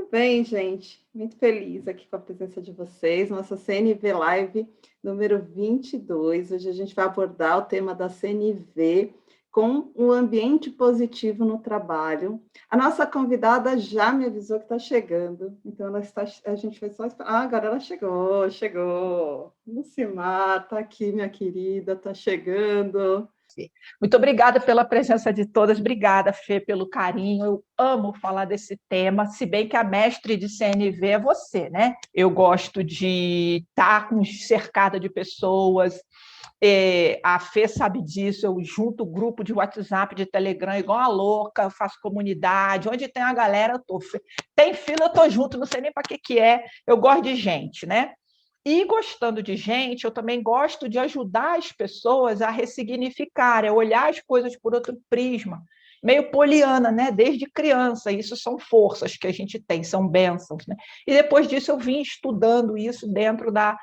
Bem, gente, muito feliz aqui com a presença de vocês, nossa CNV Live número 22. Hoje a gente vai abordar o tema da CNV com o ambiente positivo no trabalho. A nossa convidada já me avisou que está chegando, então a gente foi só esperar. Ah, agora ela chegou. Lucimar, está aqui, minha querida, está chegando. Muito obrigada pela presença de todas, obrigada, Fê, pelo carinho. Eu amo falar desse tema, se bem que a mestre de CNV é você, né? Eu gosto de estar cercada de pessoas, a Fê sabe disso, eu junto grupo de WhatsApp, de Telegram, igual a louca, faço comunidade, onde tem a galera, eu tô. Tem fila, eu tô junto, não sei nem para que é, eu gosto de gente, né? E gostando de gente, eu também gosto de ajudar as pessoas a ressignificar, a olhar as coisas por outro prisma, meio poliana, né? Desde criança, isso são forças que a gente tem, são bênçãos, né? E depois disso eu vim estudando isso dentro da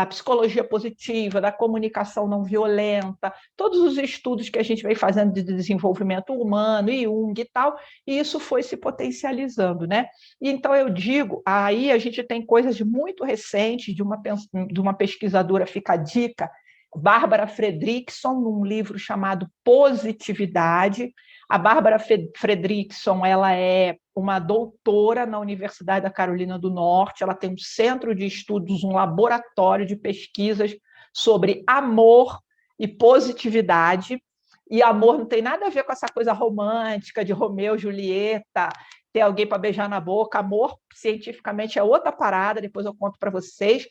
psicologia positiva, da comunicação não violenta, todos os estudos que a gente vem fazendo de desenvolvimento humano, Jung e tal, e isso foi se potencializando, né? E então eu digo, aí a gente tem coisas muito recentes de uma pesquisadora, fica a dica, Bárbara Fredrickson, num livro chamado Positividade. A Bárbara Fredrickson, ela é uma doutora na Universidade da Carolina do Norte, ela tem um centro de estudos, um laboratório de pesquisas sobre amor e positividade, e amor não tem nada a ver com essa coisa romântica de Romeu e Julieta, ter alguém para beijar na boca. Amor, cientificamente, é outra parada, depois eu conto para vocês.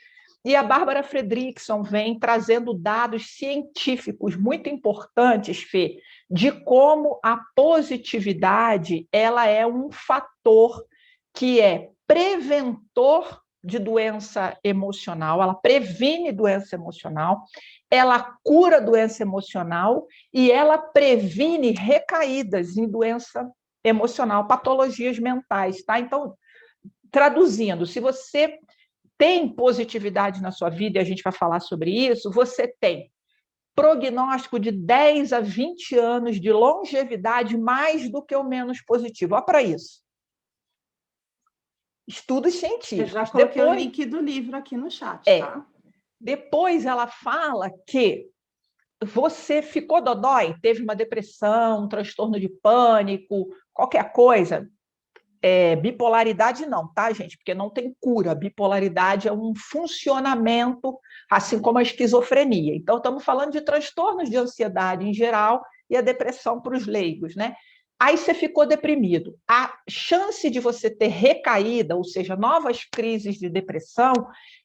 E a Bárbara Fredrickson vem trazendo dados científicos muito importantes, Fê, de como a positividade ela é um fator que é preventor de doença emocional, ela previne doença emocional, ela cura doença emocional e ela previne recaídas em doença emocional, patologias mentais, tá? Então, traduzindo, se você tem positividade na sua vida, e a gente vai falar sobre isso, você tem prognóstico de 10 a 20 anos de longevidade mais do que o menos positivo. Olha para isso. Estudos científicos. Eu já coloquei o link do livro aqui no chat, tá? Depois ela fala que você ficou dodói, teve uma depressão, um transtorno de pânico, qualquer coisa. Bipolaridade não, tá, gente? Porque não tem cura. Bipolaridade é um funcionamento, assim como a esquizofrenia. Então, estamos falando de transtornos de ansiedade em geral e a depressão para os leigos, né? Aí você ficou deprimido. A chance de você ter recaída, ou seja, novas crises de depressão,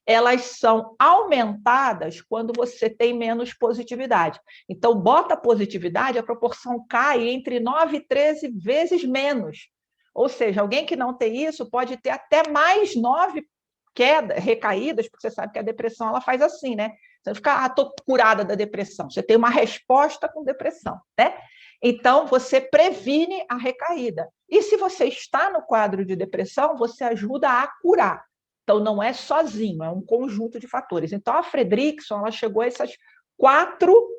elas são aumentadas quando você tem menos positividade. Então, bota positividade, a proporção cai entre 9 e 13 vezes menos. Ou seja, alguém que não tem isso pode ter até mais 9 recaídas, porque você sabe que a depressão ela faz assim, né? Você não fica, estou curada da depressão. Você tem uma resposta com depressão, né? Então, você previne a recaída. E se você está no quadro de depressão, você ajuda a curar. Então, não é sozinho, é um conjunto de fatores. Então, a Fredrickson, ela chegou a essas 4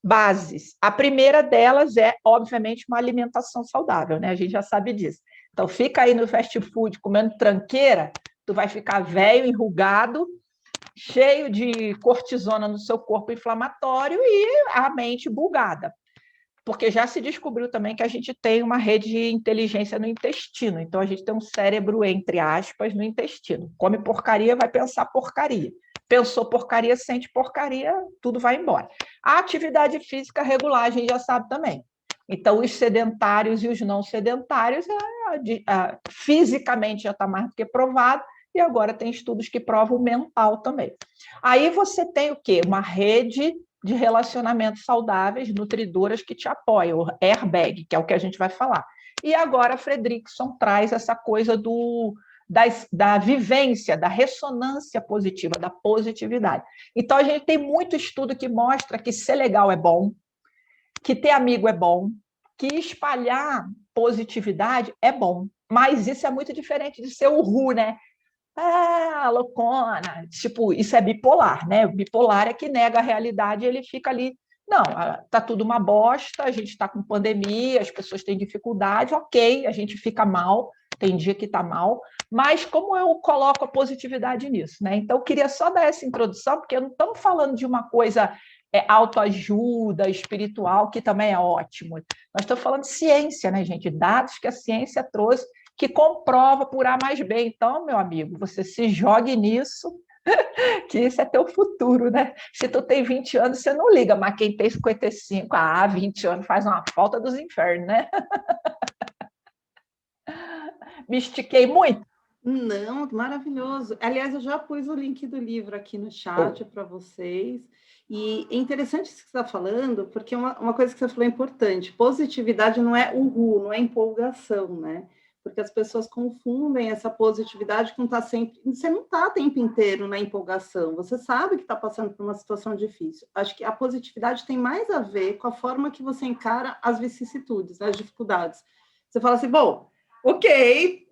bases. A primeira delas é, obviamente, uma alimentação saudável, né? A gente já sabe disso. Então, fica aí no fast food comendo tranqueira, tu vai ficar velho, enrugado, cheio de cortisona no seu corpo inflamatório e a mente bugada. Porque já se descobriu também que a gente tem uma rede de inteligência no intestino. Então, a gente tem um cérebro, entre aspas, no intestino. Come porcaria, vai pensar porcaria. Pensou porcaria, sente porcaria, tudo vai embora. A atividade física regular, a gente já sabe também. Então, os sedentários e os não sedentários, fisicamente já está mais do que provado, e agora tem estudos que provam o mental também. Aí você tem o quê? Uma rede de relacionamentos saudáveis, nutridoras que te apoiam, o airbag, que é o que a gente vai falar. E agora a Fredrickson traz essa coisa da vivência, da ressonância positiva, da positividade. Então, a gente tem muito estudo que mostra que ser legal é bom, que ter amigo é bom, que espalhar positividade é bom. Mas isso é muito diferente de ser o ru, né? Loucona, tipo, isso é bipolar, né? O bipolar é que nega a realidade, ele fica ali, não, tá tudo uma bosta, a gente está com pandemia, as pessoas têm dificuldade, ok, a gente fica mal, tem dia que está mal, mas como eu coloco a positividade nisso, né? Então, eu queria só dar essa introdução, porque não estamos falando de uma coisa autoajuda, espiritual, que também é ótimo. Nós estamos falando de ciência, né, gente? Dados que a ciência trouxe, que comprova por A mais B. Então, meu amigo, você se jogue nisso, que isso é teu futuro, né? Se tu tem 20 anos, você não liga, mas quem tem 55, 20 anos faz uma falta dos infernos, né? Me estiquei muito? Não, maravilhoso. Aliás, eu já pus o link do livro aqui no chat para vocês. E é interessante isso que você está falando, porque uma coisa que você falou é importante. Positividade não é uhul, não é empolgação, né? Porque as pessoas confundem essa positividade com estar sempre. Você não está o tempo inteiro na empolgação, você sabe que está passando por uma situação difícil. Acho que a positividade tem mais a ver com a forma que você encara as vicissitudes, as dificuldades. Você fala assim, bom, ok,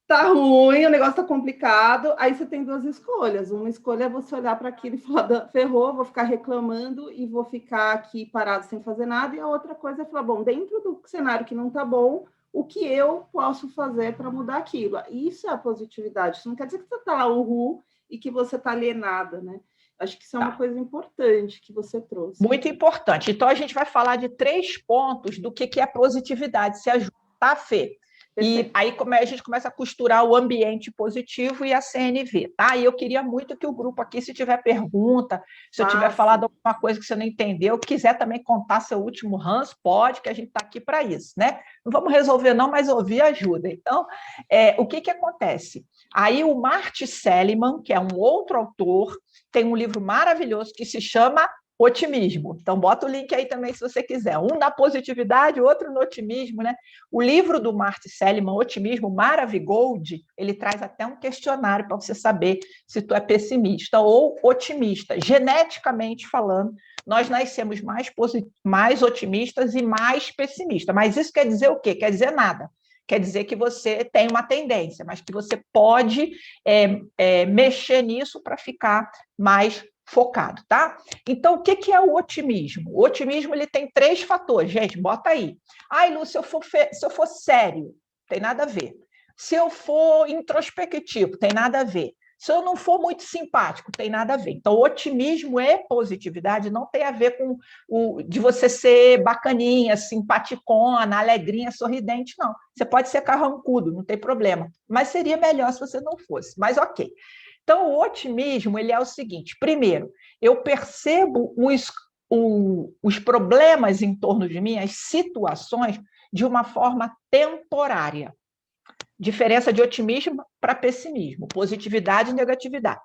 tá ruim, o negócio tá complicado, aí você tem duas escolhas. Uma escolha é você olhar para aquilo e falar, ferrou, vou ficar reclamando e vou ficar aqui parado sem fazer nada, e a outra coisa é falar, bom, dentro do cenário que não tá bom, o que eu posso fazer para mudar aquilo? Isso é a positividade. Isso não quer dizer que você tá lá, uhul, e que você tá alienada, né? Acho que isso é uma coisa importante que você trouxe. Muito importante. Então, a gente vai falar de 3 pontos do que é positividade. Se ajuda, tá, Fê? E aí a gente começa a costurar o ambiente positivo e a CNV, tá? E eu queria muito que o grupo aqui, se tiver pergunta, se eu tiver falado alguma coisa que você não entendeu, quiser também contar seu último ranço, pode, que a gente está aqui para isso, né? Não vamos resolver não, mas ouvir ajuda. Então, o que acontece? Aí o Marty Seligman, que é um outro autor, tem um livro maravilhoso que se chama Otimismo. Então, bota o link aí também se você quiser. Um na positividade, outro no otimismo, né? O livro do Marty Seligman, Otimismo, Maravigold, ele traz até um questionário para você saber se tu é pessimista ou otimista. Geneticamente falando, nós nascemos mais otimistas e mais pessimistas. Mas isso quer dizer o quê? Quer dizer nada. Quer dizer que você tem uma tendência, mas que você pode mexer nisso para ficar mais focado, tá? Então, o que é o otimismo? O otimismo ele tem 3 fatores, gente, bota aí. Ai, Lu, se eu for sério, tem nada a ver. Se eu for introspectivo, tem nada a ver. Se eu não for muito simpático, tem nada a ver. Então, otimismo e positividade não tem a ver com de você ser bacaninha, simpaticona, alegrinha, sorridente, não. Você pode ser carrancudo, não tem problema. Mas seria melhor se você não fosse. Mas ok. Então, o otimismo ele é o seguinte: primeiro, eu percebo os problemas em torno de mim, as situações, de uma forma temporária. Diferença de otimismo para pessimismo, positividade e negatividade.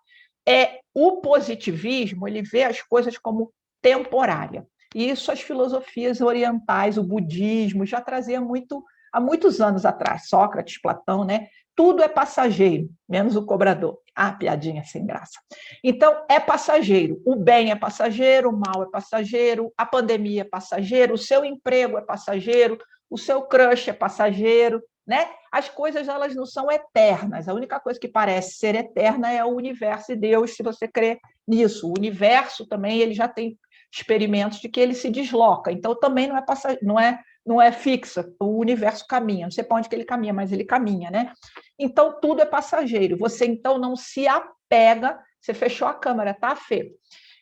O positivismo, ele vê as coisas como temporária. E isso as filosofias orientais, o budismo, já trazia muito há muitos anos atrás, Sócrates, Platão, né? Tudo é passageiro, menos o cobrador. Piadinha sem graça. Então, é passageiro. O bem é passageiro, o mal é passageiro, a pandemia é passageiro, o seu emprego é passageiro, o seu crush é passageiro, né? As coisas elas não são eternas. A única coisa que parece ser eterna é o universo e Deus, se você crê nisso. O universo também ele já tem experimentos de que ele se desloca. Então, também não é fixa, o universo caminha. Não sei para onde que ele caminha, mas ele caminha, né? Então, tudo é passageiro. Você, então, não se apega... Você fechou a câmera, tá, Fê?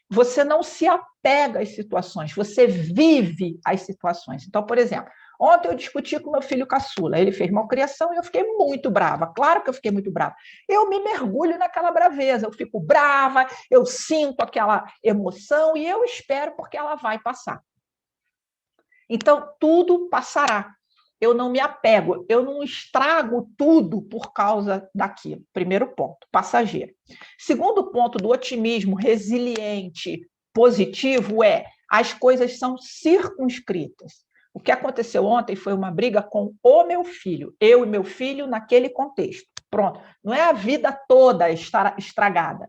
Você não se apega às situações, você vive as situações. Então, por exemplo, ontem eu discuti com meu filho caçula, ele fez malcriação e eu fiquei muito brava. Claro que eu fiquei muito brava. Eu me mergulho naquela braveza, eu fico brava, eu sinto aquela emoção e eu espero porque ela vai passar. Então, tudo passará. Eu não me apego, eu não estrago tudo por causa daquilo. Primeiro ponto, passageiro. Segundo ponto do otimismo resiliente, positivo, as coisas são circunscritas. O que aconteceu ontem foi uma briga com o meu filho, eu e meu filho naquele contexto. Pronto, não é a vida toda estragada.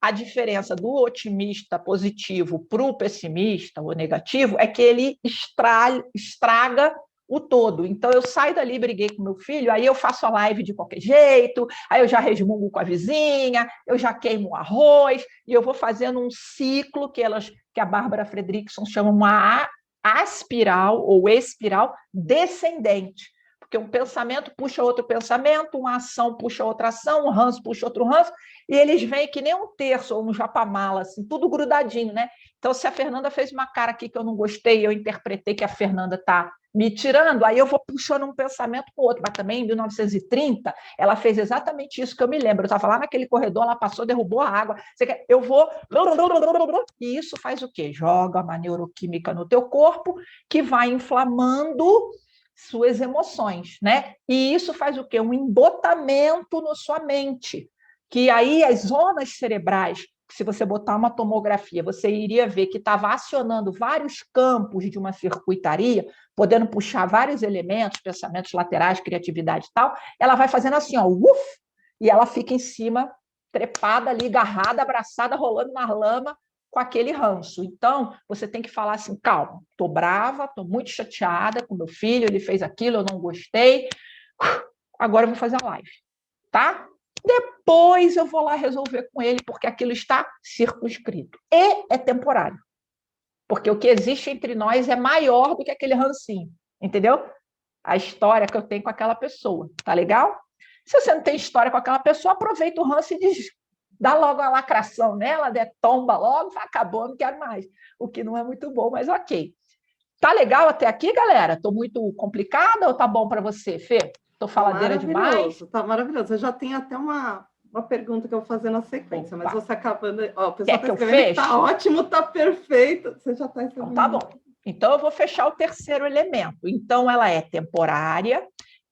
A diferença do otimista positivo para o pessimista ou negativo é que ele estraga o todo. Então, eu saio dali, briguei com meu filho, aí eu faço a live de qualquer jeito, aí eu já resmungo com a vizinha, eu já queimo o arroz, e eu vou fazendo um ciclo que a Bárbara Fredrickson chama uma aspiral ou espiral descendente. Porque um pensamento puxa outro pensamento, uma ação puxa outra ação, um ranço puxa outro ranço, e eles vêm que nem um terço ou um japamala, assim, tudo grudadinho, né? Então, se a Fernanda fez uma cara aqui que eu não gostei, eu interpretei que a Fernanda está me tirando, aí eu vou puxando um pensamento com o outro. Mas também, em 1930, ela fez exatamente isso que eu me lembro. Eu estava lá naquele corredor, ela passou, derrubou a água. Eu vou... E isso faz o quê? Joga uma neuroquímica no teu corpo que vai inflamando suas emoções, né? E isso faz o quê? Um embotamento na sua mente, que aí as zonas cerebrais, se você botar uma tomografia, você iria ver que estava acionando vários campos de uma circuitaria, podendo puxar vários elementos, pensamentos laterais, criatividade e tal, ela vai fazendo assim, ó, uf, e ela fica em cima, trepada ali, agarrada, abraçada, rolando na lama, com aquele ranço. Então, você tem que falar assim, calma, estou brava, estou muito chateada com meu filho, ele fez aquilo, eu não gostei, agora eu vou fazer a live, tá? Depois eu vou lá resolver com ele, porque aquilo está circunscrito. E é temporário. Porque o que existe entre nós é maior do que aquele rancinho, entendeu? A história que eu tenho com aquela pessoa, tá legal? Se você não tem história com aquela pessoa, aproveita o ranço e diz, dá logo a lacração nela, tomba logo, acabou, não quero mais. O que não é muito bom, mas ok. Tá legal até aqui, galera? Tô muito complicada ou tá bom para você, Fê? Tô faladeira demais? Tá maravilhoso. Eu já tenho até uma pergunta que eu vou fazer na sequência, Opa. Mas você acabando... Ó, o pessoal Quer está que eu escrevendo feche? que tá ótimo, tá perfeito. Você já está Então, escrevendo. tá bom. Então, eu vou fechar o terceiro elemento. Então, ela é temporária,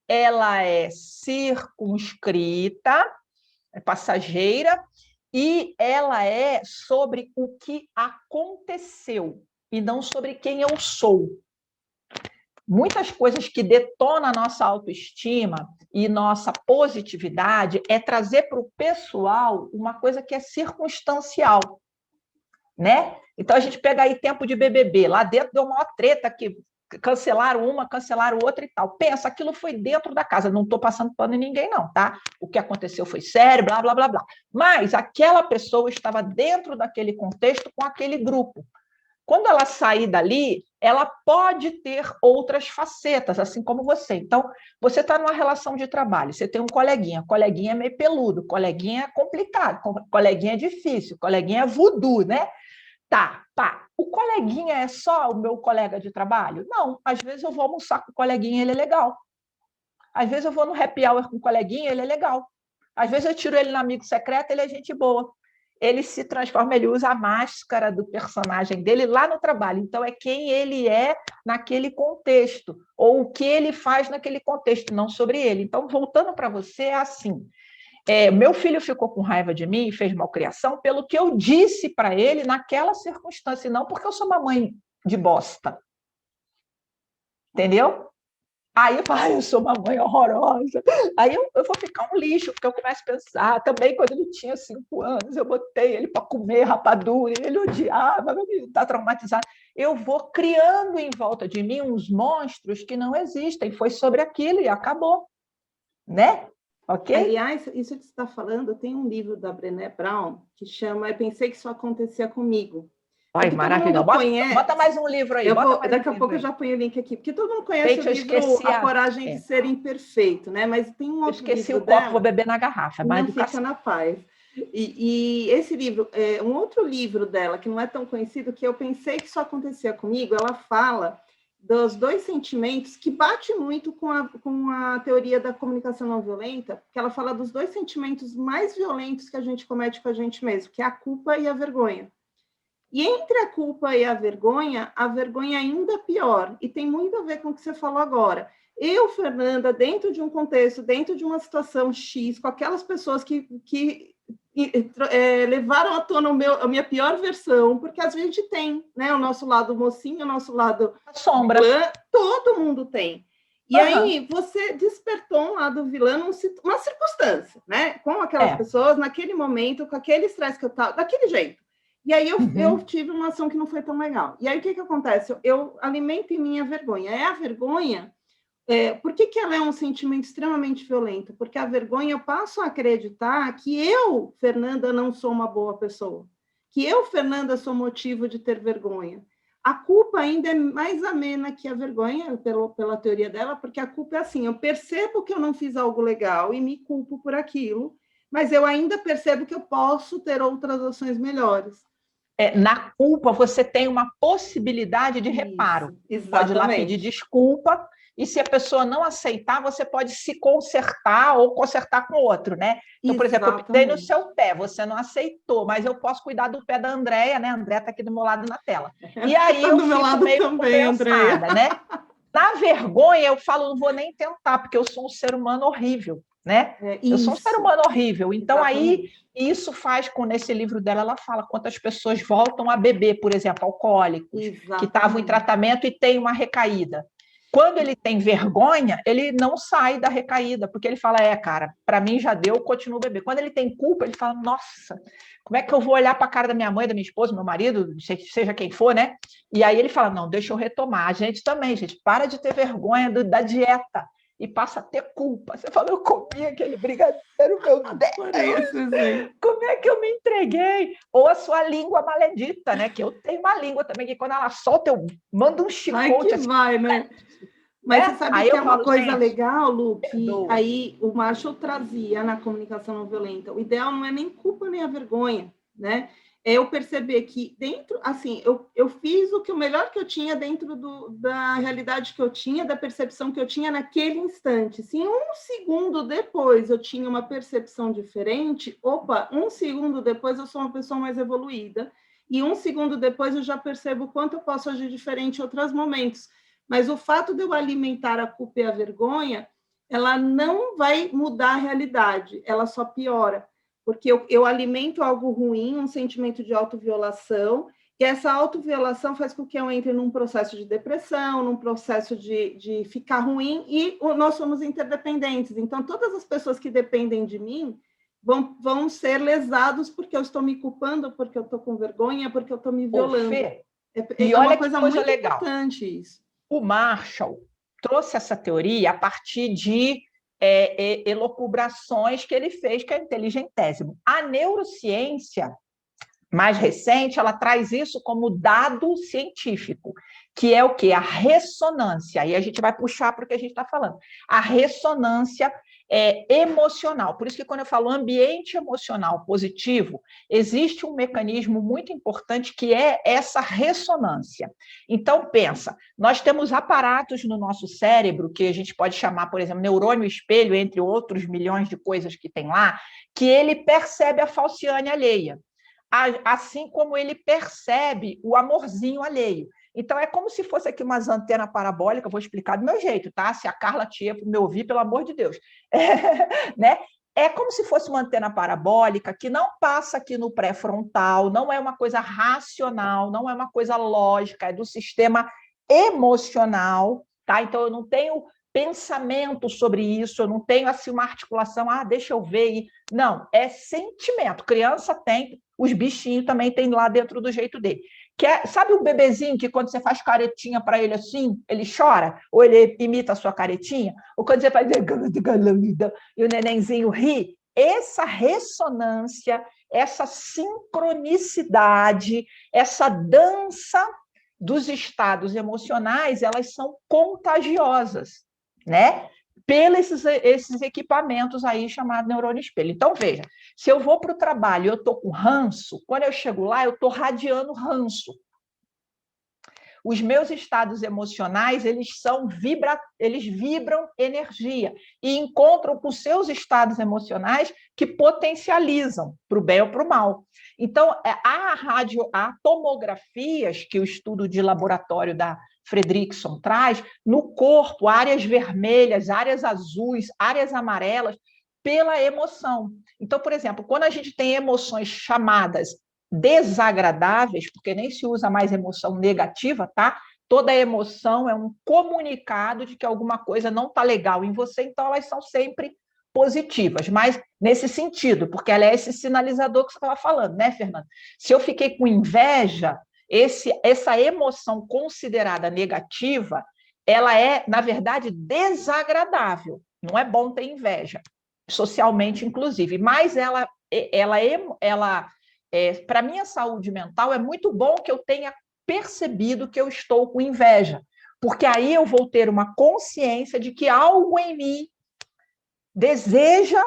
ela é circunscrita, é passageira, e ela é sobre o que aconteceu e não sobre quem eu sou. Muitas coisas que detonam a nossa autoestima e nossa positividade é trazer para o pessoal uma coisa que é circunstancial, né? Então a gente pega aí tempo de BBB, lá dentro deu uma treta que cancelaram uma, cancelaram outra e tal. Pensa, aquilo foi dentro da casa, não estou passando pano em ninguém não, tá? O que aconteceu foi sério, blá, blá, blá, blá. Mas aquela pessoa estava dentro daquele contexto com aquele grupo. Quando ela sair dali, ela pode ter outras facetas, assim como você. Então, você está numa relação de trabalho, você tem um coleguinha é meio peludo, coleguinha é complicado, coleguinha é difícil, coleguinha é voodoo, né? Tá, pá. O coleguinha é só o meu colega de trabalho? Não, às vezes eu vou almoçar com o coleguinha, ele é legal. Às vezes eu vou no happy hour com o coleguinha, ele é legal. Às vezes eu tiro ele no amigo secreto, ele é gente boa. Ele se transforma, ele usa a máscara do personagem dele lá no trabalho. Então, é quem ele é naquele contexto, ou o que ele faz naquele contexto, não sobre ele. Então, voltando para você, é assim. Meu filho ficou com raiva de mim e fez malcriação pelo que eu disse para ele naquela circunstância, não porque eu sou uma mãe de bosta. Entendeu? Aí eu falo, eu sou uma mãe horrorosa. Aí eu vou ficar um lixo, porque eu começo a pensar. Também, quando ele tinha 5 anos, eu botei ele para comer rapadura, e ele odiava, está traumatizado. Eu vou criando em volta de mim uns monstros que não existem. Foi sobre aquilo e acabou. Né? Ok? Aliás, isso que você está falando, tem um livro da Brené Brown que chama Eu Pensei que Isso Acontecia Comigo. Ai, maravilha. Bota mais um livro aí. Daqui a pouco eu já ponho o link aqui, porque todo mundo conhece o livro A Coragem de Ser Imperfeito, né? Mas tem um outro livro dela... Eu esqueci o copo, vou beber na garrafa. Não, fica na paz. E esse livro, um outro livro dela, que não é tão conhecido, que Eu Pensei que Isso Acontecia Comigo, ela fala dos dois sentimentos, que bate muito com a teoria da comunicação não violenta, porque ela fala dos dois sentimentos mais violentos que a gente comete com a gente mesmo, que é a culpa e a vergonha. E entre a culpa e a vergonha ainda é pior, e tem muito a ver com o que você falou agora. Eu, Fernanda, dentro de um contexto, dentro de uma situação X, com aquelas pessoas que levaram à tona a minha pior versão, porque às vezes a gente tem, né, o nosso lado mocinho, o nosso lado sombra. Vilã, todo mundo tem. E aí você despertou um lado vilão, uma circunstância, né, com aquelas pessoas, naquele momento, com aquele estresse que eu estava, daquele jeito. E aí eu tive uma ação que não foi tão legal. E aí o que acontece? Eu alimento em mim a vergonha. A vergonha, por que ela é um sentimento extremamente violento? Porque a vergonha, eu passo a acreditar que eu, Fernanda, não sou uma boa pessoa. Que eu, Fernanda, sou motivo de ter vergonha. A culpa ainda é mais amena que a vergonha, pela teoria dela, porque a culpa é assim, eu percebo que eu não fiz algo legal e me culpo por aquilo, mas eu ainda percebo que eu posso ter outras ações melhores. Na culpa, você tem uma possibilidade de reparo. Isso, Pode ir lá pedir desculpa, e se a pessoa não aceitar, você pode se consertar ou consertar com outro, né? Então, por exemplo, eu pisei no seu pé, você não aceitou, mas eu posso cuidar do pé da Andréia, né? A Andréia está aqui do meu lado na tela. E aí tá eu do meu fico lado meio também, compensada, né? Na vergonha, eu falo, não vou nem tentar, porque eu sou um ser humano horrível, né? Eu sou um ser humano horrível. Então, aí, isso faz com, nesse livro dela, ela fala quantas pessoas voltam a beber, por exemplo, alcoólicos, que estavam em tratamento e têm uma recaída. Quando ele tem vergonha, ele não sai da recaída, porque ele fala, cara, para mim já deu, eu continuo bebendo. Quando ele tem culpa, ele fala, nossa, como é que eu vou olhar para a cara da minha mãe, da minha esposa, do meu marido, seja quem for, né? E aí ele fala, não, deixa eu retomar. A gente também, gente, para de ter vergonha da dieta e passa a ter culpa. Você fala, eu comi aquele brigadeiro, meu Deus, como é que eu me entreguei? Ou a sua língua maledita, né? Que eu tenho uma língua também, que quando ela solta, eu mando um chicote. Ai, que assim, vai, né? Mas você sabe aí que é uma coisa legal, Lu, que aí o Marshall trazia na comunicação não violenta. O ideal não é nem culpa nem a vergonha, né? É eu perceber que dentro, assim, eu fiz o melhor que eu tinha dentro da realidade que eu tinha, da percepção que eu tinha naquele instante. Se um segundo depois eu tinha uma percepção diferente, um segundo depois eu sou uma pessoa mais evoluída, e um segundo depois eu já percebo o quanto eu posso agir diferente em outros momentos. Mas o fato de eu alimentar a culpa e a vergonha, ela não vai mudar a realidade, ela só piora. Porque eu alimento algo ruim, um sentimento de autoviolação, e essa autoviolação faz com que eu entre num processo de depressão, num processo de ficar ruim, e nós somos interdependentes. Então, todas as pessoas que dependem de mim vão ser lesados porque eu estou me culpando, porque eu estou com vergonha, porque eu estou me violando. Fê, e olha uma coisa muito legal. Importante isso. O Marshall trouxe essa teoria a partir de elucubrações que ele fez, que é inteligentésimo. A neurociência mais recente, ela traz isso como dado científico, que é o quê? A ressonância. Aí a gente vai puxar para o que a gente está falando. A ressonância emocional. Por isso que quando eu falo ambiente emocional positivo, existe um mecanismo muito importante que é essa ressonância. Então, pensa, nós temos aparatos no nosso cérebro, que a gente pode chamar, por exemplo, neurônio espelho, entre outros milhões de coisas que tem lá, que ele percebe a falciane alheia, assim como ele percebe o amorzinho alheio. Então, é como se fosse aqui umas antenas parabólicas, vou explicar do meu jeito, tá? Se a Carla Tia me ouvir, pelo amor de Deus. Né? É como se fosse uma antena parabólica que não passa aqui no pré-frontal, não é uma coisa racional, não é uma coisa lógica, é do sistema emocional, tá? Então, eu não tenho pensamento sobre isso, eu não tenho assim uma articulação, deixa eu ver. Não, é sentimento. Criança tem, os bichinhos também têm lá dentro do jeito dele. Sabe o bebezinho que quando você faz caretinha para ele assim, ele chora? Ou ele imita a sua caretinha? Ou quando você faz e o nenenzinho ri? Essa ressonância, essa sincronicidade, essa dança dos estados emocionais, elas são contagiosas, né? Pelos esses equipamentos aí chamados neurônio espelho. Então, veja, se eu vou para o trabalho e eu estou com ranço, quando eu chego lá, eu estou radiando ranço. Os meus estados emocionais, eles vibram energia e encontram com seus estados emocionais que potencializam para o bem ou para o mal. Então, há tomografias que o estudo de laboratório da Fredrickson traz no corpo, áreas vermelhas, áreas azuis, áreas amarelas, pela emoção. Então, por exemplo, quando a gente tem emoções chamadas desagradáveis, porque nem se usa mais emoção negativa, tá? Toda emoção é um comunicado de que alguma coisa não está legal em você, então elas são sempre positivas, mas nesse sentido, porque ela é esse sinalizador que você estava falando, né, Fernanda? Se eu fiquei com inveja, essa emoção considerada negativa, ela é, na verdade, desagradável. Não é bom ter inveja, socialmente, inclusive, mas para a minha saúde mental, é muito bom que eu tenha percebido que eu estou com inveja, porque aí eu vou ter uma consciência de que algo em mim deseja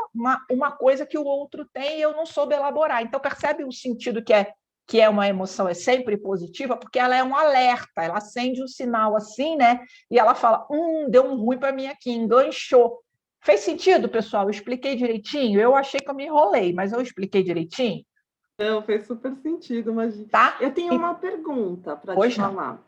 uma coisa que o outro tem e eu não soube elaborar. Então, percebe o sentido que é uma emoção, é sempre positiva, porque ela é um alerta, ela acende um sinal assim, né? E ela fala, deu um ruim para mim aqui, enganchou. Fez sentido, pessoal? Eu expliquei direitinho? Eu achei que eu me enrolei, mas eu expliquei direitinho? Não, fez super sentido, mas Tá? eu tenho uma pergunta para te Pois não. falar.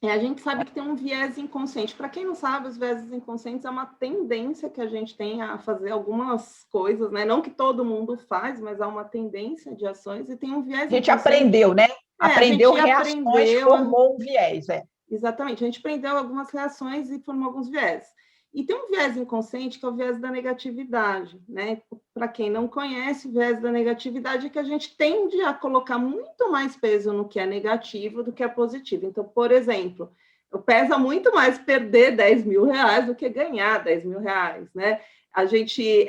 A gente sabe que tem um viés inconsciente. Para quem não sabe, os viéses inconscientes é uma tendência que a gente tem a fazer algumas coisas, né? Não que todo mundo faz, mas há uma tendência de ações e tem um viés inconsciente. A gente aprendeu, né? Aprendeu reações, formou um viés. Exatamente. A gente aprendeu algumas reações e formou alguns viés. E tem um viés inconsciente que é o viés da negatividade, né? Para quem não conhece, o viés da negatividade é que a gente tende a colocar muito mais peso no que é negativo do que é positivo. Então, por exemplo, pesa muito mais perder 10 mil reais do que ganhar 10 mil reais, né? A gente,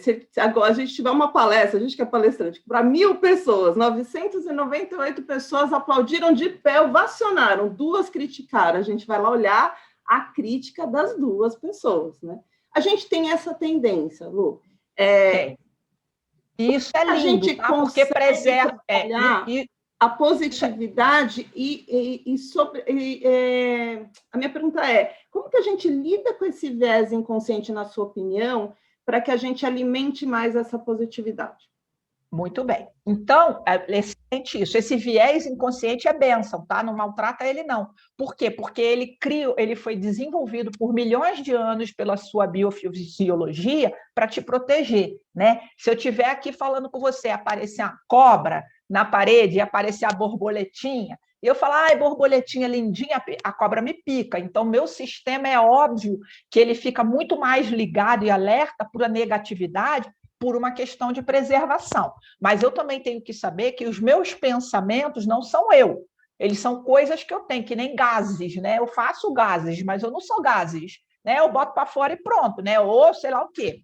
se agora a gente tiver uma palestra, a gente que é palestrante, para 1.000 pessoas, 998 pessoas aplaudiram de pé, ovacionaram, 2 criticaram. A gente vai lá olhar a crítica das 2 pessoas, né? A gente tem essa tendência, Lu. Isso é lindo, a gente tá? Porque preserva a positividade a minha pergunta é, como que a gente lida com esse viés inconsciente, na sua opinião, para que a gente alimente mais essa positividade? Muito bem. Então, é excelente isso. Esse viés inconsciente é bênção, tá? Não maltrata ele, não. Por quê? Porque ele foi desenvolvido por milhões de anos pela sua biofisiologia para te proteger, né? Se eu estiver aqui falando com você, aparecer uma cobra na parede e aparecer a borboletinha, e eu falar, ai, borboletinha lindinha, a cobra me pica. Então, meu sistema é óbvio que ele fica muito mais ligado e alerta por a negatividade, por uma questão de preservação. Mas eu também tenho que saber que os meus pensamentos não são eu. Eles são coisas que eu tenho, que nem gases, né? Eu faço gases, mas eu não sou gases, né? Eu boto para fora e pronto, né? Ou sei lá o quê.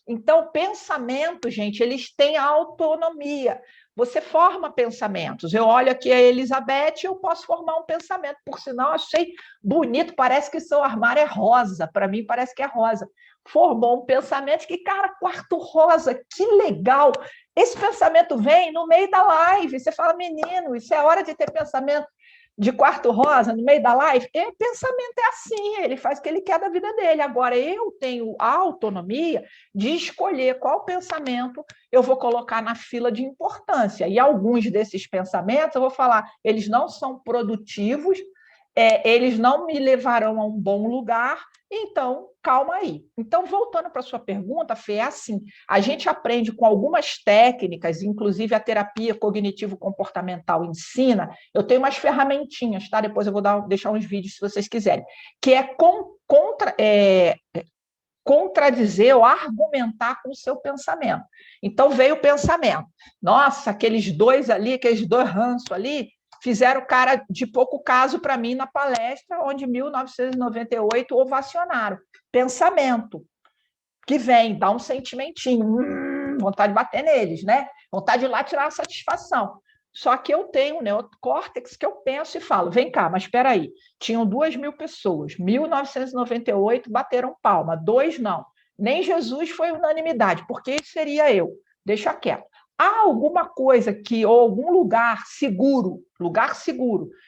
Então, pensamento, gente, eles têm autonomia. Você forma pensamentos. Eu olho aqui a Elizabeth, eu posso formar um pensamento. Por sinal, achei bonito, parece que seu armário é rosa. Para mim, parece que é rosa. Formou um pensamento que, cara, quarto rosa, que legal. Esse pensamento vem no meio da live. Você fala, menino, isso é hora de ter pensamento de quarto rosa no meio da live. E pensamento é assim, ele faz o que ele quer da vida dele. Agora, eu tenho a autonomia de escolher qual pensamento eu vou colocar na fila de importância. E alguns desses pensamentos, eu vou falar, eles não são produtivos, eles não me levarão a um bom lugar, então, calma aí. Então, voltando para a sua pergunta, Fê, é assim, a gente aprende com algumas técnicas, inclusive a terapia cognitivo-comportamental ensina, eu tenho umas ferramentinhas, tá? Depois eu vou deixar uns vídeos se vocês quiserem, que é contradizer ou argumentar com o seu pensamento. Então, veio o pensamento. Nossa, aqueles 2 ali, aqueles 2 ranços ali, fizeram cara de pouco caso para mim na palestra, onde 1998 ovacionaram. Pensamento, que vem, dá um sentimentinho, vontade de bater neles, né? Vontade de ir lá tirar a satisfação. Só que eu tenho um neocórtex que eu penso e falo, vem cá, mas espera aí, tinham 2.000 pessoas, 1998 bateram palma, 2 não. Nem Jesus foi unanimidade, porque seria eu. Deixa quieto. Há alguma coisa ou algum lugar seguro,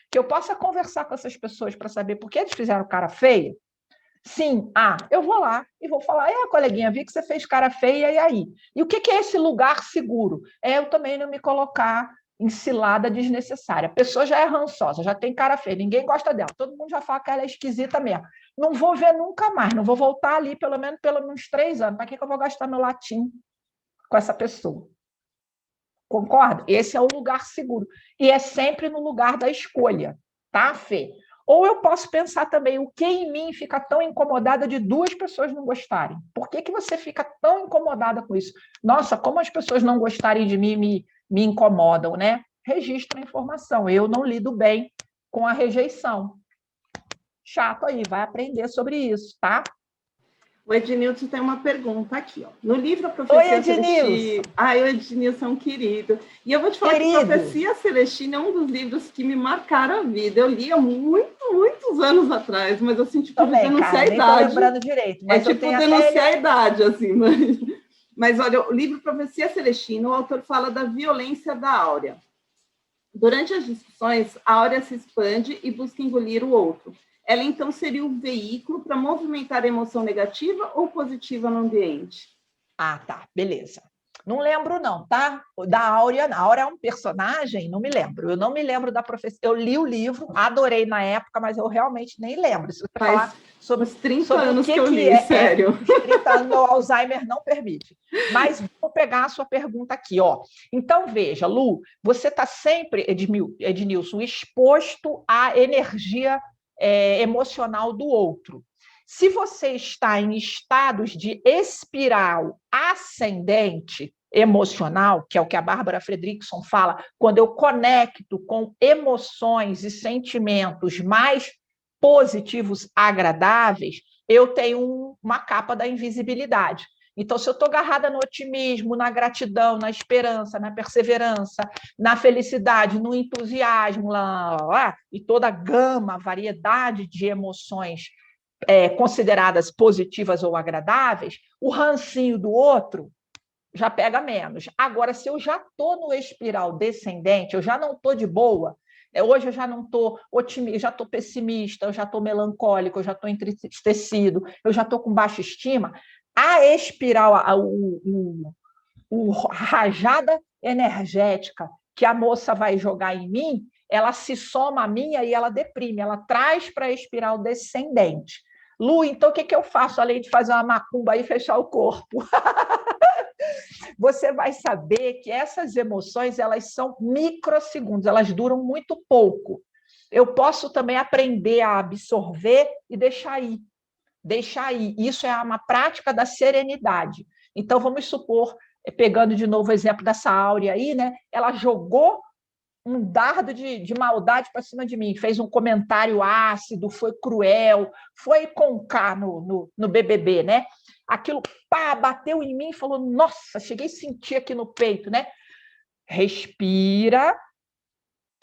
que eu possa conversar com essas pessoas para saber por que eles fizeram cara feia? Sim, eu vou lá e vou falar, coleguinha, vi que você fez cara feia, e aí? E o que é esse lugar seguro? É eu também não me colocar em cilada desnecessária. A pessoa já é rançosa, já tem cara feia, ninguém gosta dela, todo mundo já fala que ela é esquisita mesmo. Não vou ver nunca mais, não vou voltar ali pelo menos uns 3 anos. Para que eu vou gastar meu latim com essa pessoa? Concorda? Esse é o lugar seguro. E é sempre no lugar da escolha, tá, Fê? Ou eu posso pensar também o que em mim fica tão incomodada de 2 pessoas não gostarem. Por que você fica tão incomodada com isso? Nossa, como as pessoas não gostarem de mim me incomodam, né? Registra a informação. Eu não lido bem com a rejeição. Chato aí, vai aprender sobre isso, tá? O Ednilson tem uma pergunta aqui, ó. No livro A Oi, Profecia Celestina... Ednilson. Ai, o Ednilson é um querido. E eu vou te falar que Profecia Celestina é um dos livros que me marcaram a vida. Eu li há muitos anos atrás, mas assim, tipo, Também, denunciar cara, a nem idade. tô lembrando direito. Mas tipo denunciar a idade, assim. Mas olha, o livro Profecia Celestina, o autor fala da violência da Áurea. Durante as discussões, a Áurea se expande e busca engolir o outro. Ela, então, seria o veículo para movimentar a emoção negativa ou positiva no ambiente? Ah, tá, beleza. Não lembro, não, tá? Da Áurea, a Áurea é um personagem, não me lembro. Eu não me lembro da profecia. Eu li o livro, adorei na época, mas eu realmente nem lembro. Se você falar sobre uns 30 sobre anos o que eu li, sério. Os 30 anos, meu Alzheimer não permite. Mas vou pegar a sua pergunta aqui, ó. Então, veja, Lu, você está sempre, Ednilson, exposto à energia emocional do outro. Se você está em estados de espiral ascendente emocional, que é o que a Bárbara Fredrickson fala, quando eu conecto com emoções e sentimentos mais positivos, agradáveis, eu tenho uma capa da invisibilidade. Então, se eu estou agarrada no otimismo, na gratidão, na esperança, na perseverança, na felicidade, no entusiasmo, e toda a gama, variedade de emoções consideradas positivas ou agradáveis, o rancinho do outro já pega menos. Agora, se eu já estou no espiral descendente, eu já não estou de boa, hoje eu já não estou otimista, eu já estou pessimista, eu já estou melancólico, eu já estou entristecido, eu já estou com baixa estima, a espiral, a rajada energética que a moça vai jogar em mim, ela se soma a minha e ela deprime, ela traz para a espiral descendente. Lu, então o que eu faço além de fazer uma macumba e fechar o corpo? Você vai saber que essas emoções elas são microsegundos, elas duram muito pouco. Eu posso também aprender a absorver e deixar ir. Deixar ir. Isso é uma prática da serenidade. Então, vamos supor, pegando de novo o exemplo dessa Áurea aí, né? Ela jogou um dardo de maldade para cima de mim, fez um comentário ácido, foi cruel, foi com K no BBB, né? Aquilo bateu em mim e falou, nossa, cheguei a sentir aqui no peito, né? Respira,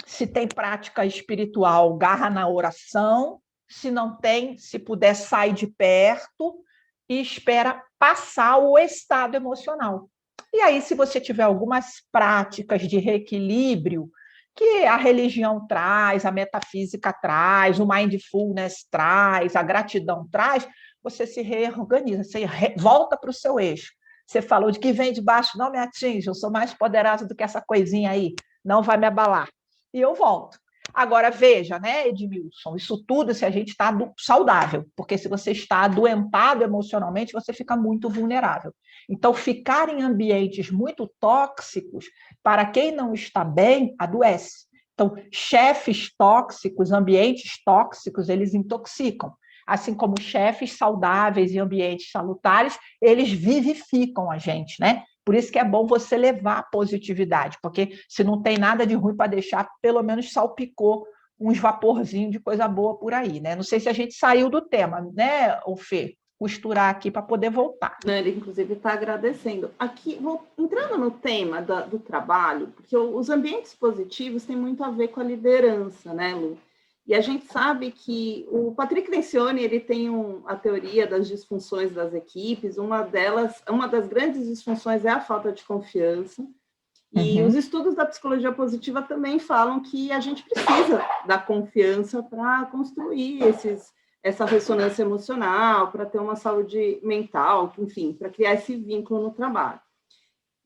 se tem prática espiritual, garra na oração, se não tem, se puder, sai de perto e espera passar o estado emocional. E aí, se você tiver algumas práticas de reequilíbrio, que a religião traz, a metafísica traz, o mindfulness traz, a gratidão traz, você se reorganiza, você volta para o seu eixo. Você falou de que vem de baixo, não me atinge, eu sou mais poderosa do que essa coisinha aí, não vai me abalar. E eu volto. Agora, veja, né, Edmilson, isso tudo se a gente está saudável, porque se você está adoentado emocionalmente, você fica muito vulnerável. Então, ficar em ambientes muito tóxicos, para quem não está bem, adoece. Então, chefes tóxicos, ambientes tóxicos, eles intoxicam. Assim como chefes saudáveis e ambientes salutares, eles vivificam a gente, né? Por isso que é bom você levar a positividade, porque se não tem nada de ruim para deixar, pelo menos salpicou uns vaporzinhos de coisa boa por aí, né? Não sei se a gente saiu do tema, né, Fê? Costurar aqui para poder voltar. Ele, inclusive, está agradecendo. Aqui, entrando no tema do trabalho, porque os ambientes positivos têm muito a ver com a liderança, né, Lu? E a gente sabe que o Patrick Lencioni, ele tem a teoria das disfunções das equipes, uma das grandes disfunções é a falta de confiança, e os estudos da psicologia positiva também falam que a gente precisa da confiança para construir essa ressonância emocional, para ter uma saúde mental, enfim, para criar esse vínculo no trabalho.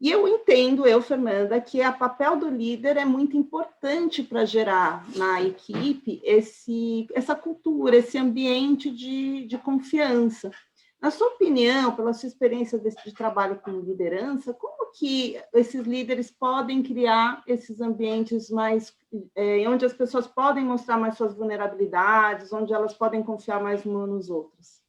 E eu entendo, Fernanda, que o papel do líder é muito importante para gerar na equipe essa cultura, esse ambiente de confiança. Na sua opinião, pela sua experiência de trabalho com liderança, como que esses líderes podem criar esses ambientes mais onde as pessoas podem mostrar mais suas vulnerabilidades, onde elas podem confiar mais umas nos outros?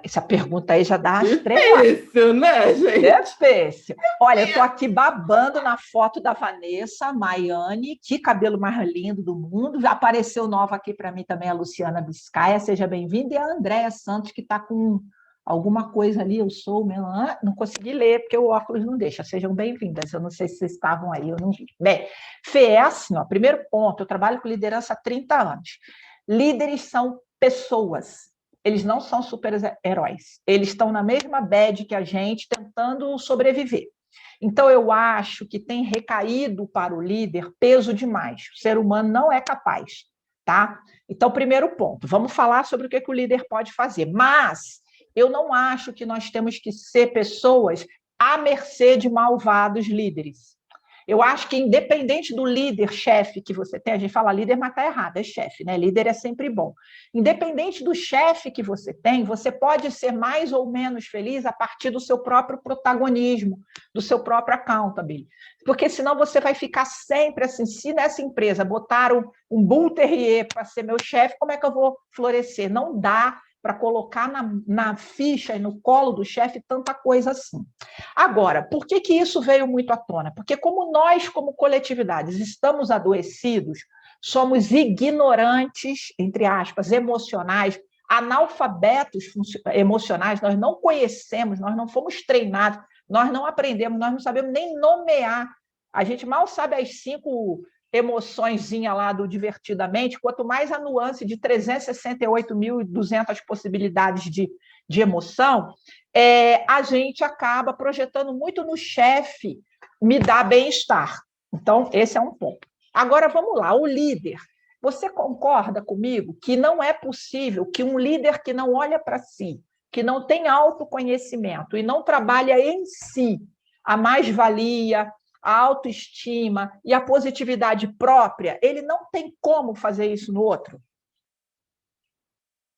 Essa pergunta aí já dá umas três. Difícil, né, gente? Difícil. Olha, eu estou aqui babando na foto da Vanessa Maiani, que cabelo mais lindo do mundo. Já apareceu nova aqui para mim também a Luciana Biscaia, seja bem-vinda, e a Andréa Santos, que está com alguma coisa ali, eu sou, não consegui ler, porque o óculos não deixa. Sejam bem-vindas, eu não sei se vocês estavam aí, eu não vi. Bem, Fê, é assim, ó, primeiro ponto, eu trabalho com liderança há 30 anos. Líderes são pessoas, eles não são super-heróis, eles estão na mesma bad que a gente, tentando sobreviver. Então, eu acho que tem recaído para o líder peso demais. O ser humano não é capaz, tá? Então, primeiro ponto, vamos falar sobre o que o líder pode fazer. Mas eu não acho que nós temos que ser pessoas à mercê de malvados líderes. Eu acho que, independente do líder, chefe que você tem, a gente fala líder, mas está errado, é chefe, né? Líder é sempre bom. Independente do chefe que você tem, você pode ser mais ou menos feliz a partir do seu próprio protagonismo, do seu próprio accountability. Porque senão você vai ficar sempre assim, se nessa empresa botaram um Bull Terrier para ser meu chefe, como é que eu vou florescer? Não dá para colocar na ficha e no colo do chefe tanta coisa assim. Agora, por que isso veio muito à tona? Porque como nós, como coletividades, estamos adoecidos, somos ignorantes, entre aspas, emocionais, analfabetos emocionais, nós não conhecemos, nós não fomos treinados, nós não aprendemos, nós não sabemos nem nomear. A gente mal sabe as 5 emoçõezinha lá do Divertidamente, quanto mais a nuance de 368.200 possibilidades de emoção, a gente acaba projetando muito no chefe, me dá bem-estar. Então, esse é um ponto. Agora, vamos lá, o líder. Você concorda comigo que não é possível que um líder que não olha para si, que não tem autoconhecimento e não trabalha em si a mais-valia, a autoestima e a positividade própria, ele não tem como fazer isso no outro.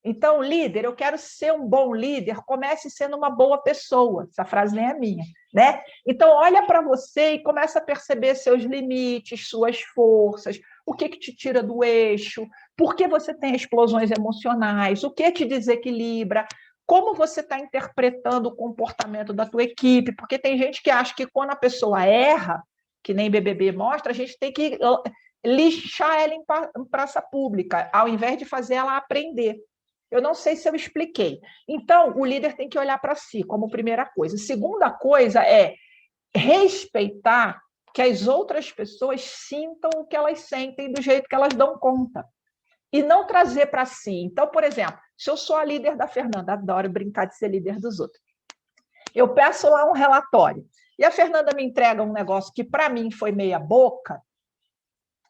Então, líder, eu quero ser um bom líder, comece sendo uma boa pessoa. Essa frase nem é minha, né? Então, olha para você e começa a perceber seus limites, suas forças, o que te tira do eixo, por que você tem explosões emocionais, o que te desequilibra, como você está interpretando o comportamento da tua equipe, porque tem gente que acha que quando a pessoa erra, que nem BBB mostra, a gente tem que lixar ela em praça pública, ao invés de fazer ela aprender. Eu não sei se eu expliquei. Então, o líder tem que olhar para si como primeira coisa. Segunda coisa é respeitar que as outras pessoas sintam o que elas sentem do jeito que elas dão conta. E não trazer para si. Então, por exemplo, se eu sou a líder da Fernanda, adoro brincar de ser líder dos outros. Eu peço lá um relatório. E a Fernanda me entrega um negócio que, para mim, foi meia boca,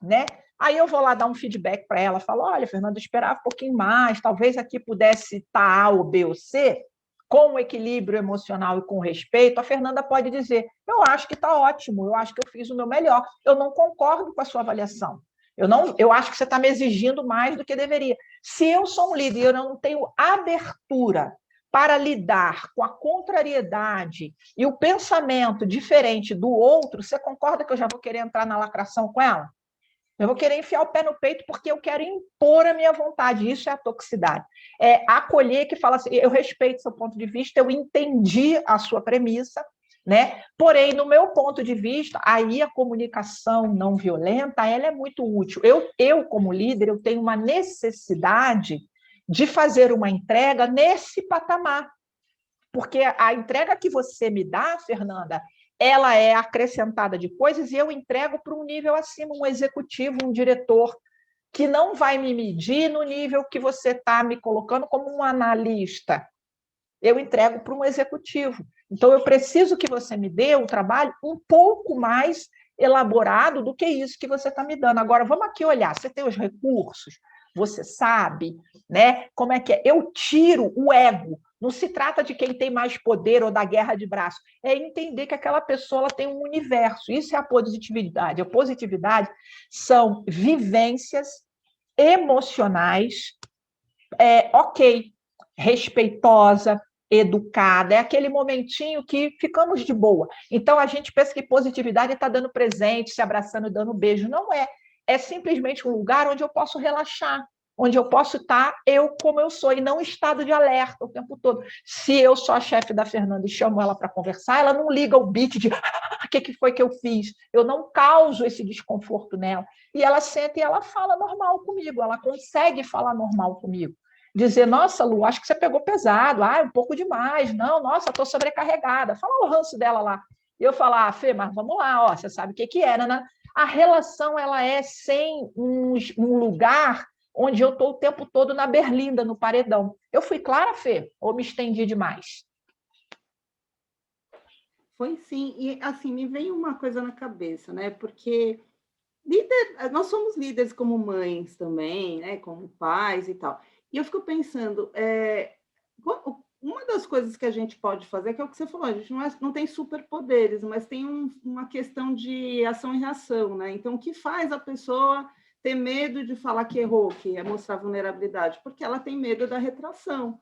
né? Aí eu vou lá dar um feedback para ela, falo, olha, Fernanda, eu esperava um pouquinho mais, talvez aqui pudesse estar A ou B ou C, com o equilíbrio emocional e com respeito, a Fernanda pode dizer, eu acho que está ótimo, eu acho que eu fiz o meu melhor, eu não concordo com a sua avaliação, eu acho que você está me exigindo mais do que deveria. Se eu sou um líder e eu não tenho abertura para lidar com a contrariedade e o pensamento diferente do outro, você concorda que eu já vou querer entrar na lacração com ela? Eu vou querer enfiar o pé no peito porque eu quero impor a minha vontade. Isso é a toxicidade. É acolher que fala assim, eu respeito seu ponto de vista, eu entendi a sua premissa, né? Porém, no meu ponto de vista, aí a comunicação não violenta, ela é muito útil. Eu como líder, eu tenho uma necessidade de fazer uma entrega nesse patamar. Porque a entrega que você me dá, Fernanda, ela é acrescentada de coisas e eu entrego para um nível acima, um executivo, um diretor, que não vai me medir no nível que você está me colocando como um analista. Eu entrego para um executivo. Então, eu preciso que você me dê um trabalho um pouco mais elaborado do que isso que você está me dando. Agora, vamos aqui olhar, você tem os recursos, você sabe, né? Como é que é? Eu tiro o ego. Não se trata de quem tem mais poder ou da guerra de braço. É entender que aquela pessoa ela tem um universo. Isso é a positividade. A positividade são vivências emocionais, ok, respeitosa, educada, é aquele momentinho que ficamos de boa. Então, a gente pensa que positividade está dando presente, se abraçando, dando beijo. Não é. É simplesmente um lugar onde eu posso relaxar, onde eu posso estar eu como eu sou, e não em estado de alerta o tempo todo. Se eu sou a chefe da Fernanda e chamo ela para conversar, ela não liga o beat de o que foi que eu fiz? Eu não causo esse desconforto nela. E ela senta e ela fala normal comigo, ela consegue falar normal comigo. dizer, nossa, Lu, acho que você pegou pesado, um pouco demais, não, nossa, estou sobrecarregada. Fala o ranço dela lá. E eu falar, Fê, mas vamos lá, ó, você sabe o que era, né? A relação, ela é sem um lugar onde eu estou o tempo todo na berlinda, no paredão. Eu fui clara, Fê, ou me estendi demais? Foi sim, e assim, me veio uma coisa na cabeça, né? Porque nós somos líderes como mães também, né? Como pais e tal. E eu fico pensando, uma das coisas que a gente pode fazer, que é o que você falou, a gente não tem superpoderes, mas tem uma questão de ação e reação, né? Então, o que faz a pessoa ter medo de falar que errou, que é mostrar vulnerabilidade? Porque ela tem medo da retração.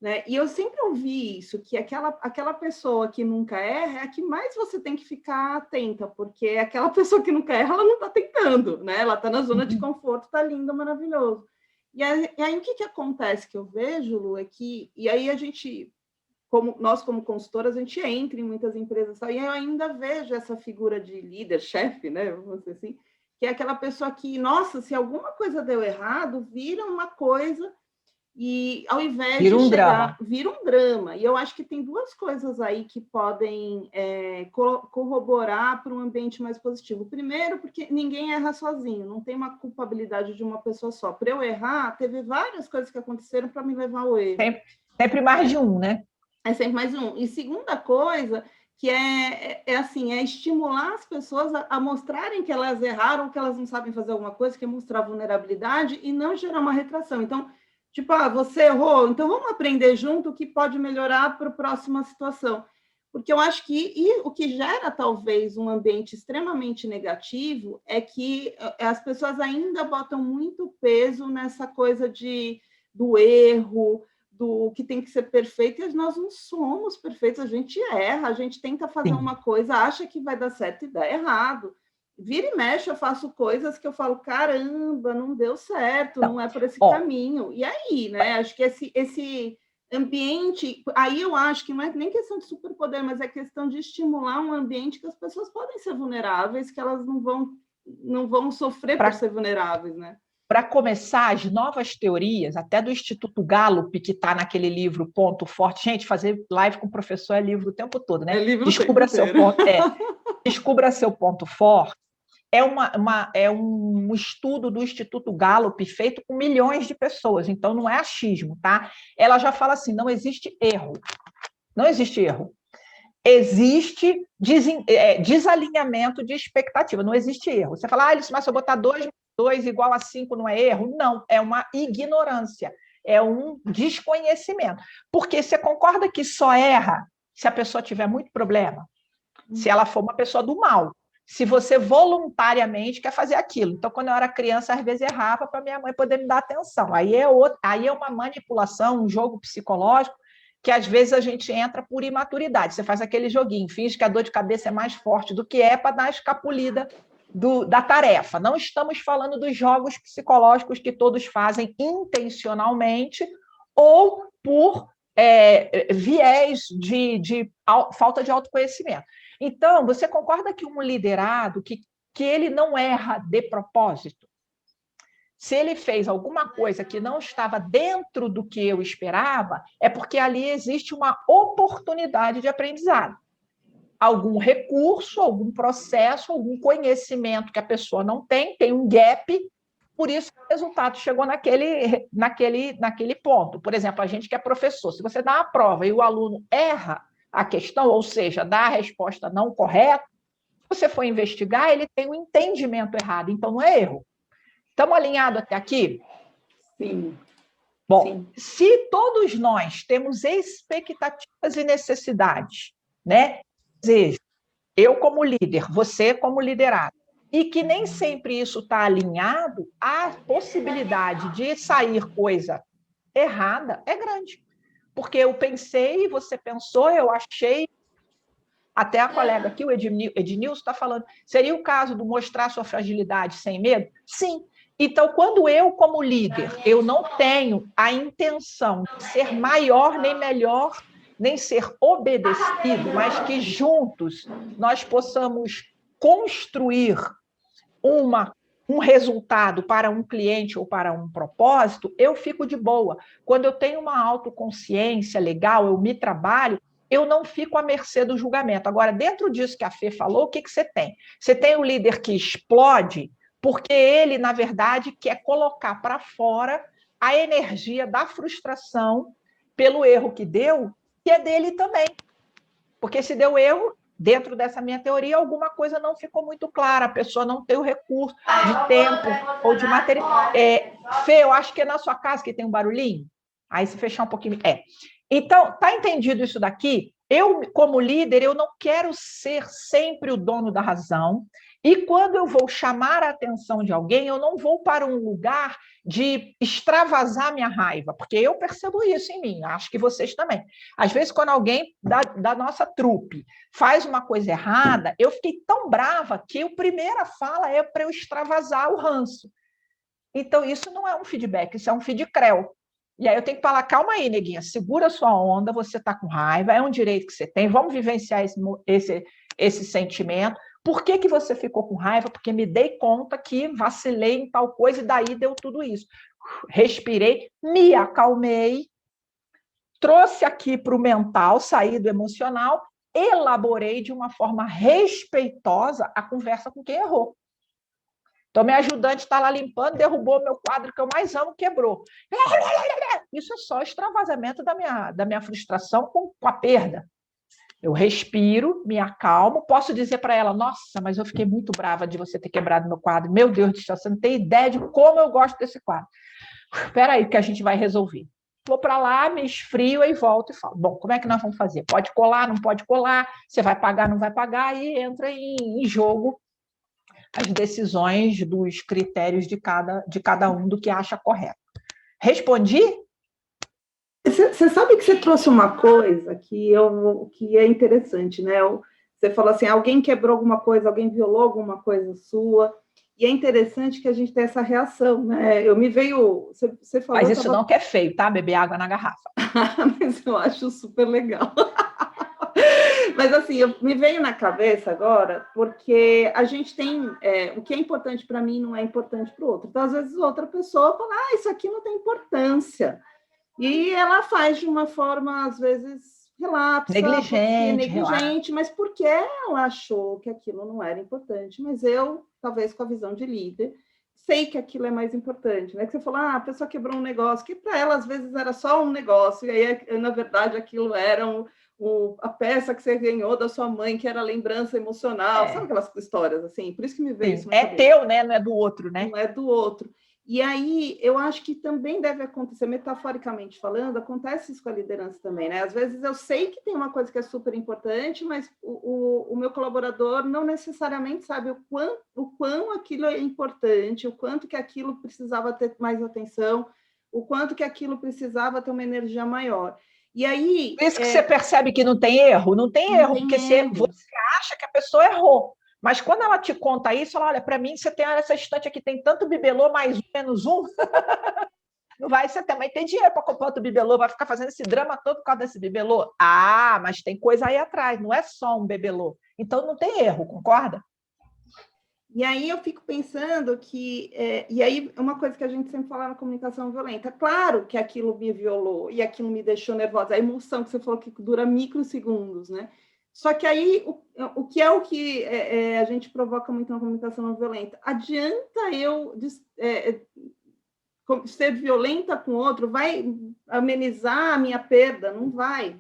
Né? E eu sempre ouvi isso, que aquela pessoa que nunca erra é a que mais você tem que ficar atenta, porque aquela pessoa que nunca erra, ela não está tentando, né? Ela está na zona de conforto, está lindo, maravilhoso. E aí o que acontece que eu vejo, Lu, é que, e aí a gente, nós como consultoras, a gente entra em muitas empresas, e eu ainda vejo essa figura de líder, chefe, né? Vamos dizer assim, que é aquela pessoa que, nossa, se alguma coisa deu errado, vira uma coisa. E ao invés vira de drama. vira um drama. E eu acho que tem duas coisas aí que podem corroborar para um ambiente mais positivo. Primeiro, porque ninguém erra sozinho, não tem uma culpabilidade de uma pessoa só. Para eu errar, teve várias coisas que aconteceram para me levar ao erro. Sempre mais de um, né? É sempre mais um. E segunda coisa, que assim, é estimular as pessoas a mostrarem que elas erraram, que elas não sabem fazer alguma coisa, que é mostrar vulnerabilidade e não gerar uma retração. Então, tipo, você errou, então vamos aprender junto o que pode melhorar para a próxima situação. Porque eu acho que o que gera, talvez, um ambiente extremamente negativo é que as pessoas ainda botam muito peso nessa coisa do erro, do que tem que ser perfeito, e nós não somos perfeitos, a gente erra, a gente tenta fazer uma coisa, acha que vai dar certo e dá errado. Vira e mexe, eu faço coisas que eu falo, caramba, não deu certo, não é por esse caminho. E aí, né? Acho que esse ambiente, aí eu acho que não é nem questão de superpoder, mas é questão de estimular um ambiente que as pessoas podem ser vulneráveis, que elas não vão sofrer por ser vulneráveis, né? Para começar, as novas teorias, até do Instituto Gallup, que está naquele livro Ponto Forte. Gente, fazer live com o professor é livro o tempo todo, né? É livro descubra seu ponto, descubra seu ponto forte. É um estudo do Instituto Gallup feito com milhões de pessoas, então não é achismo, tá? Ela já fala assim: não existe erro. Não existe erro. Existe desalinhamento de expectativa, não existe erro. Você fala, mas se eu botar 2 igual a 5 não é erro? Não, é uma ignorância, é um desconhecimento. Porque você concorda que só erra se a pessoa tiver muito problema? Se ela for uma pessoa do mal. Se você voluntariamente quer fazer aquilo. Então, quando eu era criança, às vezes errava para minha mãe poder me dar atenção. Aí é uma manipulação, um jogo psicológico, que às vezes a gente entra por imaturidade. Você faz aquele joguinho, finge que a dor de cabeça é mais forte do que é para dar a escapulida da tarefa. Não estamos falando dos jogos psicológicos que todos fazem intencionalmente ou por viés de falta de autoconhecimento. Então, você concorda que um liderado, que ele não erra de propósito? Se ele fez alguma coisa que não estava dentro do que eu esperava, é porque ali existe uma oportunidade de aprendizado. Algum recurso, algum processo, algum conhecimento que a pessoa não tem um gap, por isso o resultado chegou naquele ponto. Por exemplo, a gente que é professor, se você dá uma prova e o aluno erra a questão, ou seja, dá a resposta não correta, se você for investigar, ele tem um entendimento errado, então não é erro. Estamos alinhados até aqui? Sim. Bom, sim. Se todos nós temos expectativas e necessidades, né? Desejo, eu como líder, você como liderado, e que nem sempre isso está alinhado, a possibilidade de sair coisa errada é grande. Porque eu pensei, você pensou, eu achei. Até a colega aqui, o Ednilson, está falando, seria o caso de mostrar sua fragilidade sem medo? Sim. Então, quando eu, como líder, eu não tenho a intenção de ser maior nem melhor, nem ser obedecido, mas que juntos nós possamos construir uma um resultado para um cliente ou para um propósito, eu fico de boa. Quando eu tenho uma autoconsciência legal, eu me trabalho, eu não fico à mercê do julgamento. Agora, dentro disso que a Fê falou, o que você tem? Você tem o líder que explode porque ele, na verdade, quer colocar para fora a energia da frustração pelo erro que deu, que é dele também. Porque se deu erro, dentro dessa minha teoria, alguma coisa não ficou muito clara, a pessoa não tem o recurso de tempo ou de material. Fê, eu acho que é na sua casa que tem um barulhinho. Aí, se fechar um pouquinho... Então, tá entendido isso daqui? Eu, como líder, eu não quero ser sempre o dono da razão, e quando eu vou chamar a atenção de alguém, eu não vou para um lugar de extravasar minha raiva, porque eu percebo isso em mim, acho que vocês também. Às vezes, quando alguém da nossa trupe faz uma coisa errada, eu fiquei tão brava que a primeira fala é para eu extravasar o ranço. Então, isso não é um feedback, isso é um feedcreu. E aí eu tenho que falar, calma aí, neguinha, segura a sua onda, você está com raiva, é um direito que você tem, vamos vivenciar esse sentimento. Por que você ficou com raiva? Porque me dei conta que vacilei em tal coisa e daí deu tudo isso. Respirei, me acalmei, trouxe aqui para o mental, saí do emocional, elaborei de uma forma respeitosa a conversa com quem errou. Então, minha ajudante está lá limpando, derrubou meu quadro que eu mais amo, quebrou. Isso é só extravasamento da minha frustração com a perda. Eu respiro, me acalmo, posso dizer para ela, nossa, mas eu fiquei muito brava de você ter quebrado meu quadro. Meu Deus do céu, você não tem ideia de como eu gosto desse quadro. Espera aí que a gente vai resolver. Vou para lá, me esfrio e volto e falo, bom, como é que nós vamos fazer? Pode colar, não pode colar? Você vai pagar, não vai pagar? E entra em jogo as decisões dos critérios de cada um do que acha correto. Respondi? Você sabe que você trouxe uma coisa que é interessante, né? Você falou assim, alguém quebrou alguma coisa, alguém violou alguma coisa sua, e é interessante que a gente tenha essa reação, né? Você falou... Mas isso não que é feio, tá? Beber água na garrafa. Mas eu acho super legal. Mas assim, me veio na cabeça agora, porque a gente tem... o que é importante para mim não é importante para o outro. Então, às vezes, outra pessoa fala, isso aqui não tem importância. E ela faz de uma forma, às vezes, relapsa, negligente, mas porque ela achou que aquilo não era importante. Mas eu, talvez com a visão de líder, sei que aquilo é mais importante, né? Que você falou, a pessoa quebrou um negócio, que para ela, às vezes, era só um negócio, e aí, na verdade, aquilo era a peça que você ganhou da sua mãe, que era lembrança emocional, sabe aquelas histórias assim? Por isso que me veio isso na cabeça. Teu, né? Não é do outro, né? Não é do outro. E aí, eu acho que também deve acontecer, metaforicamente falando, acontece isso com a liderança também, né? Às vezes eu sei que tem uma coisa que é super importante, mas o meu colaborador não necessariamente sabe o quão aquilo é importante, o quanto que aquilo precisava ter mais atenção, o quanto que aquilo precisava ter uma energia maior. E aí... Por isso que você percebe que não tem erro? Não tem erro, porque você acha que a pessoa errou. Mas quando ela te conta isso, ela olha, para mim, você tem essa estante aqui, tem tanto bibelô, mais um, menos um. Não vai, você também tem dinheiro para comprar outro bibelô, vai ficar fazendo esse drama todo por causa desse bibelô. Mas tem coisa aí atrás, não é só um bibelô. Então, não tem erro, concorda? E aí eu fico pensando que... e aí, uma coisa que a gente sempre fala na comunicação violenta, claro que aquilo me violou e aquilo me deixou nervosa, a emoção que você falou que dura microsegundos, né? Só que aí, o que a gente provoca muito na comunicação não violenta? Adianta eu ser violenta com o outro? Vai amenizar a minha perda? Não vai.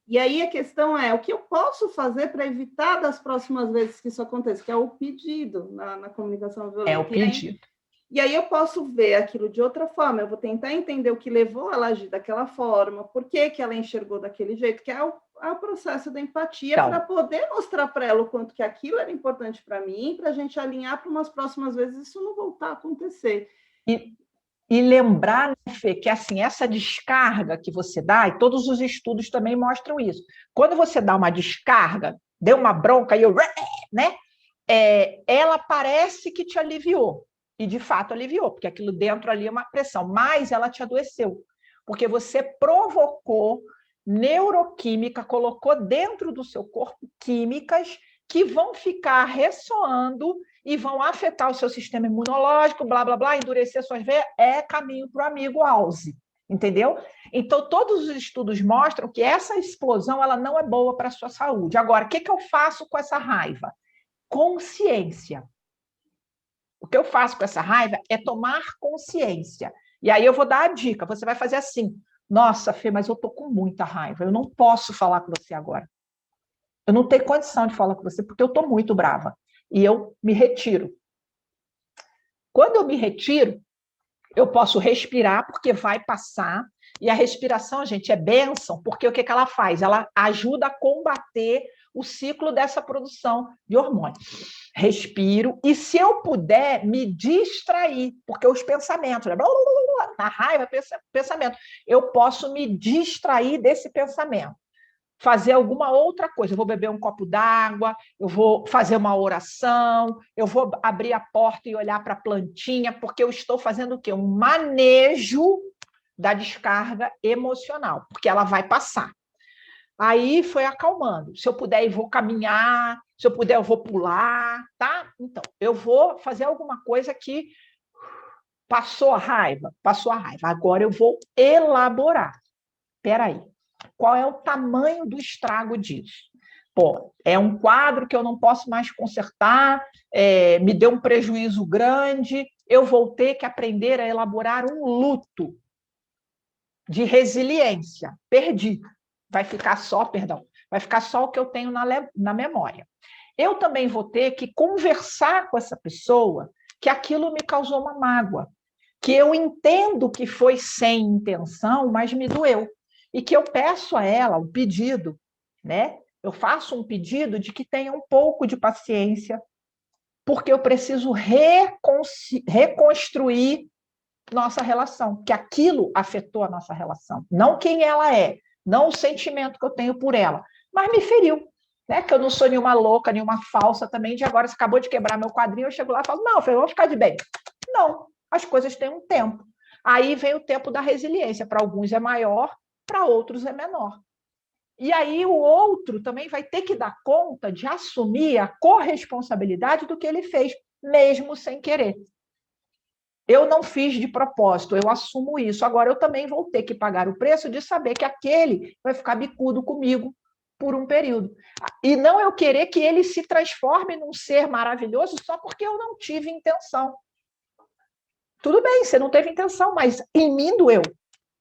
E aí a questão é, o que eu posso fazer para evitar das próximas vezes que isso aconteça? Que é o pedido na comunicação violenta. É o pedido. E aí eu posso ver aquilo de outra forma, eu vou tentar entender o que levou ela a agir daquela forma, por que ela enxergou daquele jeito, que é o processo da empatia, para poder mostrar para ela o quanto que aquilo era importante para mim, para a gente alinhar para umas próximas vezes isso não voltar a acontecer. E lembrar, né, Fê, que assim, essa descarga que você dá, e todos os estudos também mostram isso, quando você dá uma descarga, deu uma bronca e né, ela parece que te aliviou. E, de fato, aliviou, porque aquilo dentro ali é uma pressão, mas ela te adoeceu, porque você provocou neuroquímica, colocou dentro do seu corpo químicas que vão ficar ressoando e vão afetar o seu sistema imunológico, blá, blá, blá, endurecer suas veias, é caminho para o amigo alce, entendeu? Então, todos os estudos mostram que essa explosão ela não é boa para a sua saúde. Agora, o que eu faço com essa raiva? Consciência. O que eu faço com essa raiva é tomar consciência. E aí eu vou dar a dica, você vai fazer assim, nossa, Fê, mas eu estou com muita raiva, eu não posso falar com você agora. Eu não tenho condição de falar com você, porque eu estou muito brava. E eu me retiro. Quando eu me retiro, eu posso respirar, porque vai passar. E a respiração, gente, é bênção, porque o que ela faz? Ela ajuda a combater o ciclo dessa produção de hormônios. Respiro, e se eu puder, me distrair, porque os pensamentos, né? Na raiva, pensamento. Eu posso me distrair desse pensamento. Fazer alguma outra coisa. Eu vou beber um copo d'água, eu vou fazer uma oração, eu vou abrir a porta e olhar para a plantinha, porque eu estou fazendo o quê? Um manejo da descarga emocional, porque ela vai passar. Aí foi acalmando. Se eu puder, eu vou caminhar, se eu puder, eu vou pular, tá? Então, eu vou fazer alguma coisa que passou a raiva. Agora eu vou elaborar. Espera aí. Qual é o tamanho do estrago disso? Pô, é um quadro que eu não posso mais consertar, me deu um prejuízo grande, eu vou ter que aprender a elaborar um luto de resiliência. Perdi. Vai ficar só o que eu tenho na memória. Eu também vou ter que conversar com essa pessoa que aquilo me causou uma mágoa, que eu entendo que foi sem intenção, mas me doeu. E que eu peço a ela um pedido, né? Eu faço um pedido de que tenha um pouco de paciência, porque eu preciso reconstruir nossa relação, que aquilo afetou a nossa relação, não quem ela é, não o sentimento que eu tenho por ela, mas me feriu, né? Que eu não sou nenhuma louca, nenhuma falsa também, de agora você acabou de quebrar meu quadrinho, eu chego lá e falo, não, eu vou ficar de bem. Não, as coisas têm um tempo. Aí vem o tempo da resiliência, para alguns é maior, para outros é menor. E aí o outro também vai ter que dar conta de assumir a corresponsabilidade do que ele fez, mesmo sem querer. Eu não fiz de propósito, eu assumo isso. Agora eu também vou ter que pagar o preço de saber que aquele vai ficar bicudo comigo por um período. E não eu querer que ele se transforme num ser maravilhoso só porque eu não tive intenção. Tudo bem, você não teve intenção, mas em mim doeu.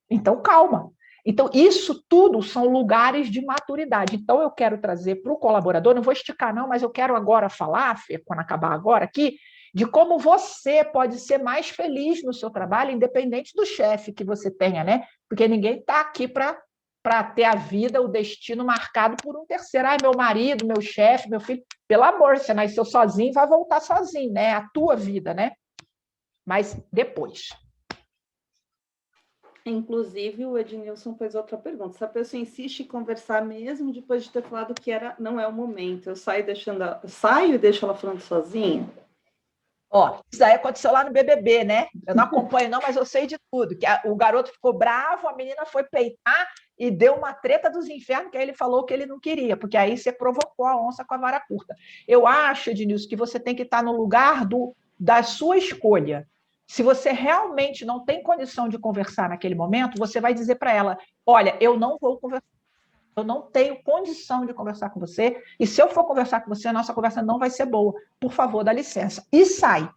Então, calma. Então, isso tudo são lugares de maturidade. Então, eu quero trazer para o colaborador, não vou esticar não, mas eu quero agora falar, Fê, quando acabar agora aqui, de como você pode ser mais feliz no seu trabalho, independente do chefe que você tenha, né? Porque ninguém está aqui para ter a vida, o destino marcado por um terceiro. Ai, meu marido, meu chefe, meu filho. Pelo amor, você nasceu sozinho, vai voltar sozinho, né? É a tua vida, né? Mas depois. Inclusive, o Ednilson fez outra pergunta. Se a pessoa insiste em conversar mesmo depois de ter falado que não é o momento, eu saio e deixo ela falando sozinha? Ó, isso aí aconteceu lá no BBB, né? Eu não acompanho não, mas eu sei de tudo. Que o garoto ficou bravo, a menina foi peitar e deu uma treta dos infernos, que aí ele falou que ele não queria, porque aí você provocou a onça com a vara curta. Eu acho, Ednilson, que você tem que estar no lugar da sua escolha. Se você realmente não tem condição de conversar naquele momento, você vai dizer para ela, olha, eu não vou conversar, eu não tenho condição de conversar com você, e se eu for conversar com você, a nossa conversa não vai ser boa. Por favor, dá licença. E sai.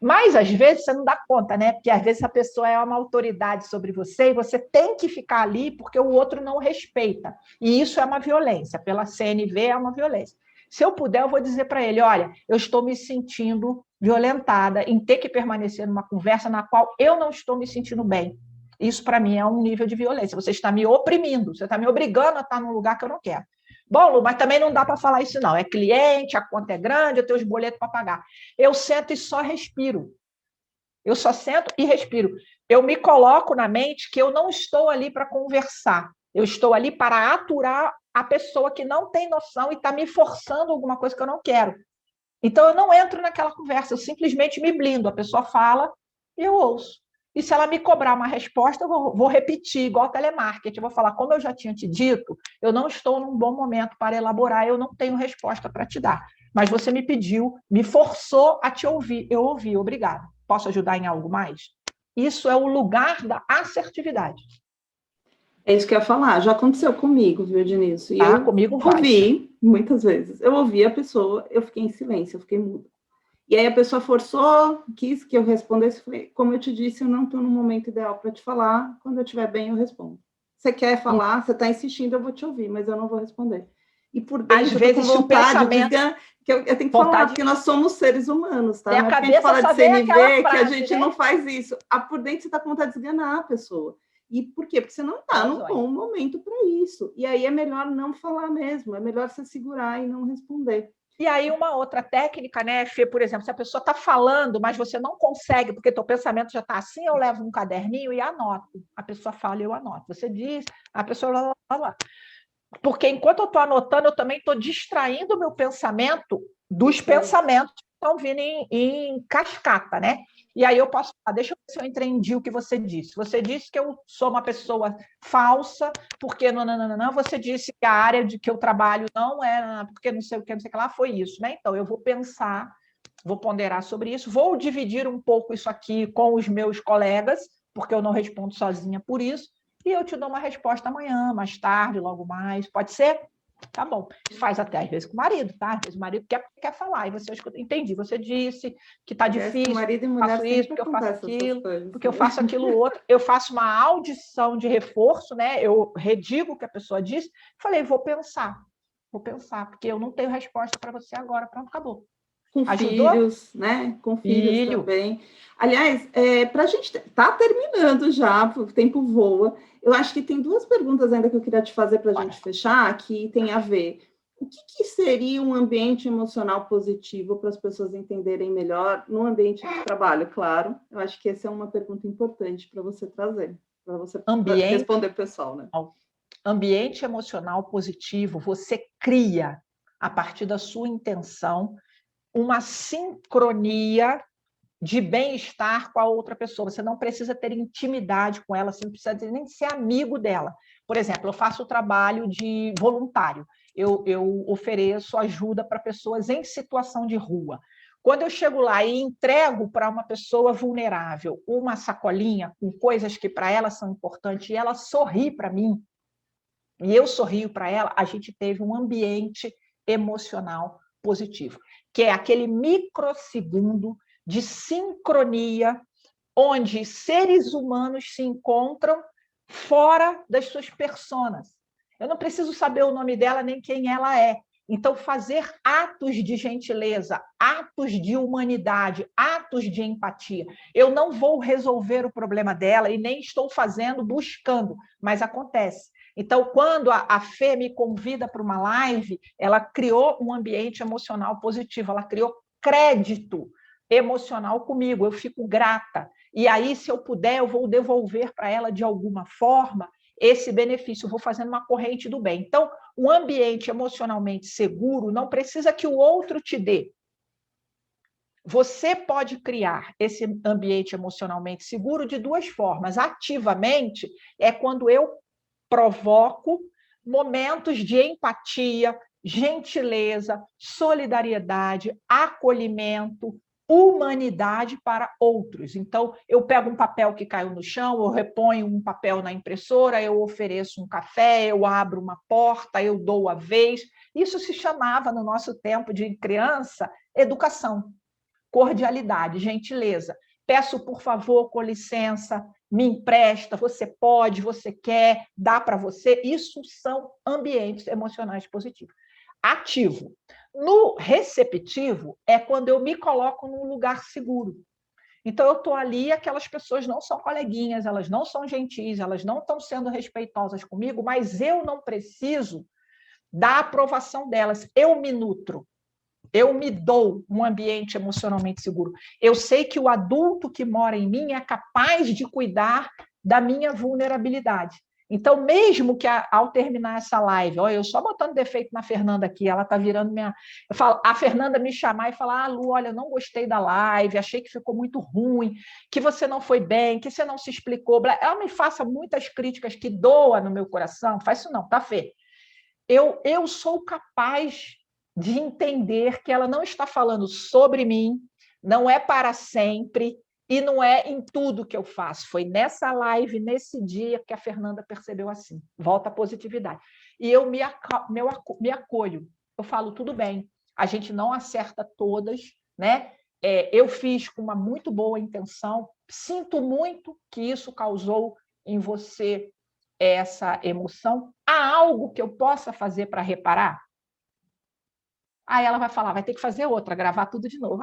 Mas, às vezes, você não dá conta, né? Porque, às vezes, a pessoa é uma autoridade sobre você e você tem que ficar ali porque o outro não respeita. E isso é uma violência. Pela CNV, é uma violência. Se eu puder, eu vou dizer para ele, olha, eu estou me sentindo violentada em ter que permanecer numa conversa na qual eu não estou me sentindo bem. Isso, para mim, é um nível de violência. Você está me oprimindo, você está me obrigando a estar num lugar que eu não quero. Bom, Lu, mas também não dá para falar isso, não. É cliente, a conta é grande, eu tenho os boletos para pagar. Eu sento e só respiro. Eu só sento e respiro. Eu me coloco na mente que eu não estou ali para conversar. Eu estou ali para aturar a pessoa que não tem noção e está me forçando alguma coisa que eu não quero. Então, eu não entro naquela conversa, eu simplesmente me blindo. A pessoa fala e eu ouço. E se ela me cobrar uma resposta, eu vou repetir, igual telemarketing. Eu vou falar, como eu já tinha te dito, eu não estou num bom momento para elaborar, eu não tenho resposta para te dar. Mas você me pediu, me forçou a te ouvir. Eu ouvi, obrigada. Posso ajudar em algo mais? Isso é o lugar da assertividade. É isso que eu ia falar. Já aconteceu comigo, viu, Denise? E eu Comigo ouvi, muitas vezes. Eu ouvi a pessoa, eu fiquei em silêncio, eu fiquei muda. E aí a pessoa forçou, quis que eu respondesse. Falei, como eu te disse, eu não estou no momento ideal para te falar. Quando eu estiver bem, eu respondo. Você quer falar, você está insistindo, eu vou te ouvir, mas eu não vou responder. E por dentro, às vezes, eu tô com vontade pensamento... que eu tenho que falar, porque nós somos seres humanos, tá? Minha não é porque a gente cabeça fala só de vem CNV aquela que a frase, gente né? não faz isso. Por dentro você está com vontade de esganar a pessoa. E por quê? Porque você não está num bom momento para isso. E aí é melhor não falar mesmo, é melhor você segurar e não responder. E aí uma outra técnica, né, Fê, por exemplo, se a pessoa está falando, mas você não consegue, porque teu pensamento já está assim, eu levo um caderninho e anoto. A pessoa fala e eu anoto. Você diz, a pessoa... Porque enquanto eu estou anotando, eu também estou distraindo o meu pensamento dos pensamentos que estão vindo em cascata, né? E aí eu posso falar, deixa eu ver se eu entendi o que você disse. Você disse que eu sou uma pessoa falsa, porque não, você disse que a área de que eu trabalho não é, porque não sei o que lá, foi isso, né? Então, eu vou pensar, vou ponderar sobre isso, vou dividir um pouco isso aqui com os meus colegas, porque eu não respondo sozinha por isso, e eu te dou uma resposta amanhã, mais tarde, logo mais. Pode ser? Tá bom. Faz até às vezes com o marido, tá? Às vezes o marido quer falar, e você escuta, entendi, você disse que tá difícil, marido e eu mulher faço isso, porque eu faço aquilo, porque eu faço aquilo outro. Eu faço uma audição de reforço, né? Eu redigo o que a pessoa disse, falei, vou pensar, porque eu não tenho resposta para você agora. Pronto, acabou. Com Ajudou? filhos, né? Com filhos também. Aliás, para a gente tá terminando já, o tempo voa. Eu acho que tem duas perguntas ainda que eu queria te fazer para a gente fechar, que tem a ver. O que seria um ambiente emocional positivo para as pessoas entenderem melhor no ambiente de trabalho? Claro, eu acho que essa é uma pergunta importante para você trazer, para você responder o pessoal, né? Ambiente emocional positivo, você cria, a partir da sua intenção, uma sincronia de bem-estar com a outra pessoa. Você não precisa ter intimidade com ela, você não precisa nem ser amigo dela. Por exemplo, eu faço o trabalho de voluntário. Eu ofereço ajuda para pessoas em situação de rua. Quando eu chego lá e entrego para uma pessoa vulnerável uma sacolinha com coisas que para ela são importantes e ela sorri para mim, e eu sorrio para ela, a gente teve um ambiente emocional positivo, que é aquele microsegundo de sincronia onde seres humanos se encontram fora das suas personas. Eu não preciso saber o nome dela nem quem ela é. Então, fazer atos de gentileza, atos de humanidade, atos de empatia. Eu não vou resolver o problema dela e nem estou fazendo, buscando, mas acontece. Então, quando a Fê me convida para uma live, ela criou um ambiente emocional positivo, ela criou crédito emocional comigo, eu fico grata. E aí, se eu puder, eu vou devolver para ela de alguma forma esse benefício, eu vou fazendo uma corrente do bem. Então, um ambiente emocionalmente seguro não precisa que o outro te dê. Você pode criar esse ambiente emocionalmente seguro de duas formas. Ativamente, é quando eu provoco momentos de empatia, gentileza, solidariedade, acolhimento, humanidade para outros. Então, eu pego um papel que caiu no chão, eu reponho um papel na impressora, eu ofereço um café, eu abro uma porta, eu dou a vez. Isso se chamava, no nosso tempo de criança, educação, cordialidade, gentileza. Peço, por favor, com licença, me empresta, você pode, você quer, dá para você. Isso são ambientes emocionais positivos. Ativo. No receptivo é quando eu me coloco num lugar seguro. Então, eu estou ali, aquelas pessoas não são coleguinhas, elas não são gentis, elas não estão sendo respeitosas comigo, mas eu não preciso da aprovação delas. Eu me nutro. Eu me dou um ambiente emocionalmente seguro. Eu sei que o adulto que mora em mim é capaz de cuidar da minha vulnerabilidade. Então, mesmo que ao terminar essa live, olha, eu só botando defeito na Fernanda aqui, ela está virando minha. Eu falo, a Fernanda me chamar e falar: Lu, olha, eu não gostei da live, achei que ficou muito ruim, que você não foi bem, que você não se explicou. Ela me faça muitas críticas que doa no meu coração, faz isso não, tá, Fê? Eu sou capaz de entender que ela não está falando sobre mim, não é para sempre, e não é em tudo que eu faço. Foi nessa live, nesse dia, que a Fernanda percebeu assim. Volta a positividade. E eu me acolho. Eu falo, tudo bem, a gente não acerta todas, né? Eu fiz com uma muito boa intenção, sinto muito que isso causou em você essa emoção. Há algo que eu possa fazer para reparar? Aí ela vai falar, vai ter que fazer outra, gravar tudo de novo.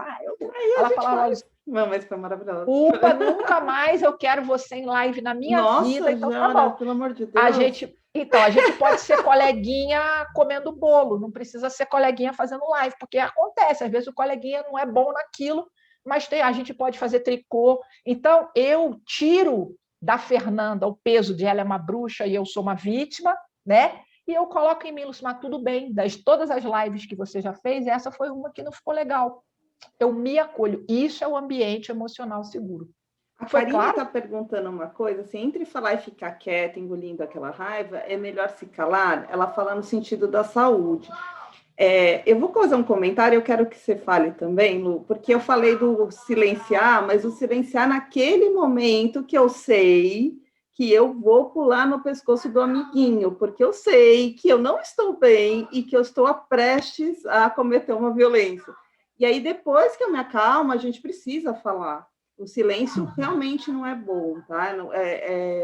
Ela fala, não, mas foi maravilhoso. Upa, nunca mais eu quero você em live na minha vida. Então, Jana, tá bom. pelo amor de Deus. A gente pode ser coleguinha comendo bolo, não precisa ser coleguinha fazendo live, porque acontece, às vezes o coleguinha não é bom naquilo, mas a gente pode fazer tricô. Então, eu tiro da Fernanda o peso de ela é uma bruxa e eu sou uma vítima, né? E eu coloco em mim, Lucimar, tudo bem, todas as lives que você já fez, essa foi uma que não ficou legal. Eu me acolho. Isso é o ambiente emocional seguro. A Karine está perguntando uma coisa, assim, entre falar e ficar quieta, engolindo aquela raiva, é melhor se calar? Ela fala no sentido da saúde. Eu vou fazer um comentário, eu quero que você fale também, Lu, porque eu falei do silenciar, mas o silenciar naquele momento que eu sei que eu vou pular no pescoço do amiguinho, porque eu sei que eu não estou bem e que eu estou prestes a cometer uma violência. E aí, depois que eu me acalmo, a gente precisa falar. O silêncio realmente não é bom, tá?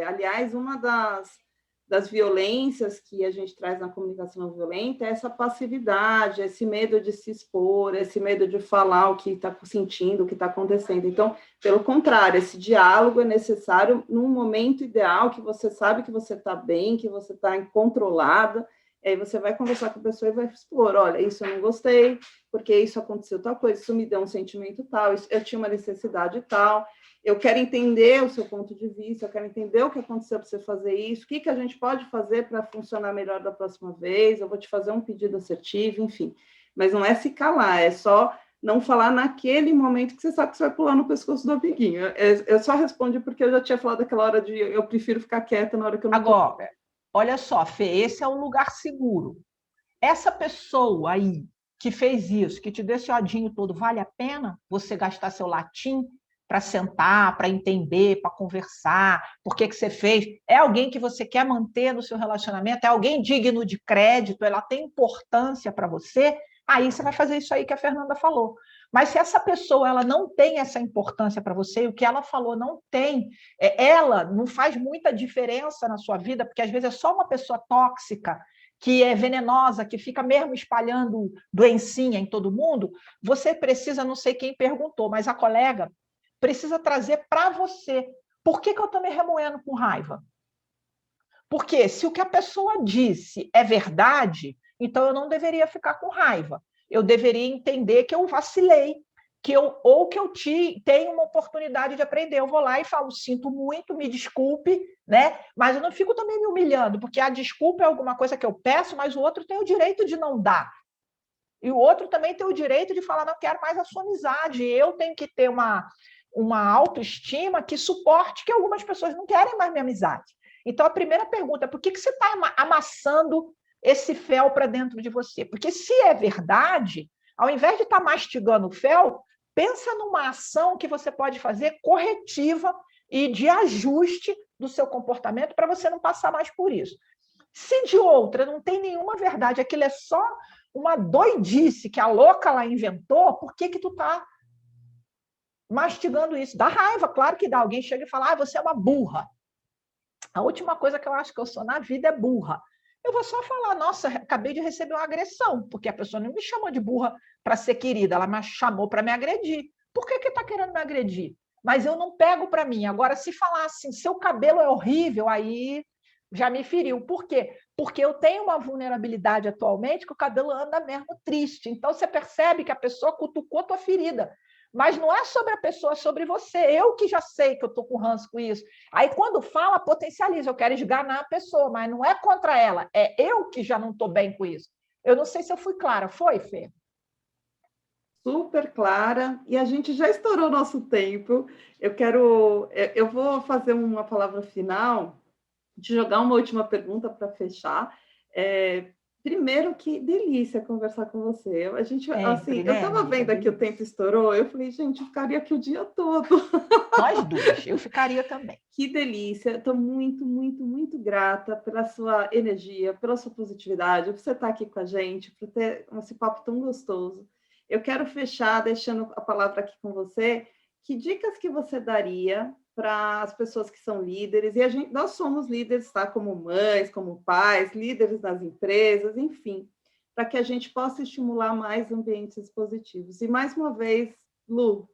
Aliás, uma das violências que a gente traz na comunicação não violenta é essa passividade, esse medo de se expor, esse medo de falar o que está sentindo, o que está acontecendo. Então, pelo contrário, esse diálogo é necessário num momento ideal que você sabe que você está bem, que você está controlada, aí você vai conversar com a pessoa e vai expor, olha, isso eu não gostei, porque isso aconteceu tal coisa, isso me deu um sentimento tal, eu tinha uma necessidade tal, eu quero entender o seu ponto de vista, eu quero entender o que aconteceu para você fazer isso, o que a gente pode fazer para funcionar melhor da próxima vez, eu vou te fazer um pedido assertivo, enfim. Mas não é se calar, é só não falar naquele momento que você sabe que você vai pular no pescoço do amiguinho. Eu só respondo porque eu já tinha falado aquela hora de eu prefiro ficar quieta na hora que eu não Agora, olha só, Fê, esse é um lugar seguro. Essa pessoa aí que fez isso, que te deu esse odinho todo, vale a pena você gastar seu latim para sentar, para entender, para conversar, por que você fez? É alguém que você quer manter no seu relacionamento? É alguém digno de crédito? Ela tem importância para você? Aí você vai fazer isso aí que a Fernanda falou. Mas se essa pessoa ela não tem essa importância para você, e o que ela falou não tem, ela não faz muita diferença na sua vida, porque às vezes é só uma pessoa tóxica, que é venenosa, que fica mesmo espalhando doencinha em todo mundo, você precisa, não sei quem perguntou, mas a colega precisa trazer para você. Por que eu estou me remoendo com raiva? Porque se o que a pessoa disse é verdade, então eu não deveria ficar com raiva. Eu deveria entender que eu vacilei, que eu tenho uma oportunidade de aprender. Eu vou lá e falo, sinto muito, me desculpe, né? Mas eu não fico também me humilhando, porque a desculpa é alguma coisa que eu peço, mas o outro tem o direito de não dar. E o outro também tem o direito de falar, não quero mais a sua amizade. Eu tenho que ter uma autoestima que suporte que algumas pessoas não querem mais minha amizade. Então, a primeira pergunta é por que você está amassando esse fel para dentro de você? Porque se é verdade, ao invés de estar mastigando o fel, pensa numa ação que você pode fazer corretiva e de ajuste do seu comportamento para você não passar mais por isso. Se de outra não tem nenhuma verdade, aquilo é só uma doidice que a louca lá inventou, por que tu está mastigando isso? Dá raiva, claro que dá. Alguém chega e fala, você é uma burra. A última coisa que eu acho que eu sou na vida é burra. Eu vou só falar, nossa, acabei de receber uma agressão, porque a pessoa não me chamou de burra para ser querida, ela me chamou para me agredir. Por que está querendo me agredir? Mas eu não pego para mim. Agora, se falar assim, seu cabelo é horrível, aí já me feriu. Por quê? Porque eu tenho uma vulnerabilidade atualmente que o cabelo anda mesmo triste. Então, você percebe que a pessoa cutucou a tua ferida. Mas não é sobre a pessoa, é sobre você. Eu que já sei que eu estou com ranço com isso. Aí, quando fala, potencializa. Eu quero esganar a pessoa, mas não é contra ela. É eu que já não estou bem com isso. Eu não sei se eu fui clara. Foi, Fê? Super clara, e a gente já estourou nosso tempo. Eu vou fazer uma palavra final, de jogar uma última pergunta para fechar. Primeiro, que delícia conversar com você. A gente, assim, Sempre, eu né, estava amiga? vendo aqui o tempo estourou, eu falei, gente, eu ficaria aqui o dia todo. Nós duas. Eu ficaria também. Que delícia. Estou muito, muito, muito grata pela sua energia, pela sua positividade, por você estar aqui com a gente, por ter esse papo tão gostoso. Eu quero fechar deixando a palavra aqui com você. Que dicas que você daria para as pessoas que são líderes? E nós somos líderes, tá? Como mães, como pais, líderes nas empresas, enfim, para que a gente possa estimular mais ambientes positivos. E mais uma vez, Lu,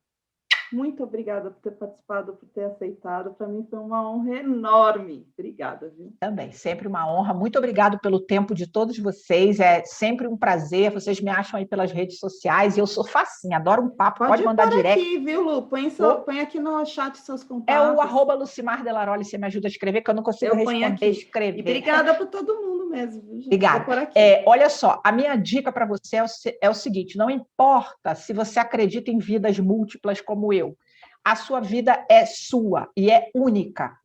muito obrigada por ter participado, por ter aceitado. Para mim foi uma honra enorme. Obrigada, viu? Também, sempre uma honra. Muito obrigado pelo tempo de todos vocês. É sempre um prazer. Vocês me acham aí pelas redes sociais e eu sou facinha, adoro um papo. Pode mandar pôr direct. Aqui, viu, Lu? Põe aqui no chat seus contatos. É o @Lucimar Delaroli, você me ajuda a escrever, que eu não consigo responder e escrever. E obrigada por todo mundo mesmo, viu, gente? Obrigada. Olha só, a minha dica para você é o seguinte: não importa se você acredita em vidas múltiplas como eu, a sua vida é sua e é única.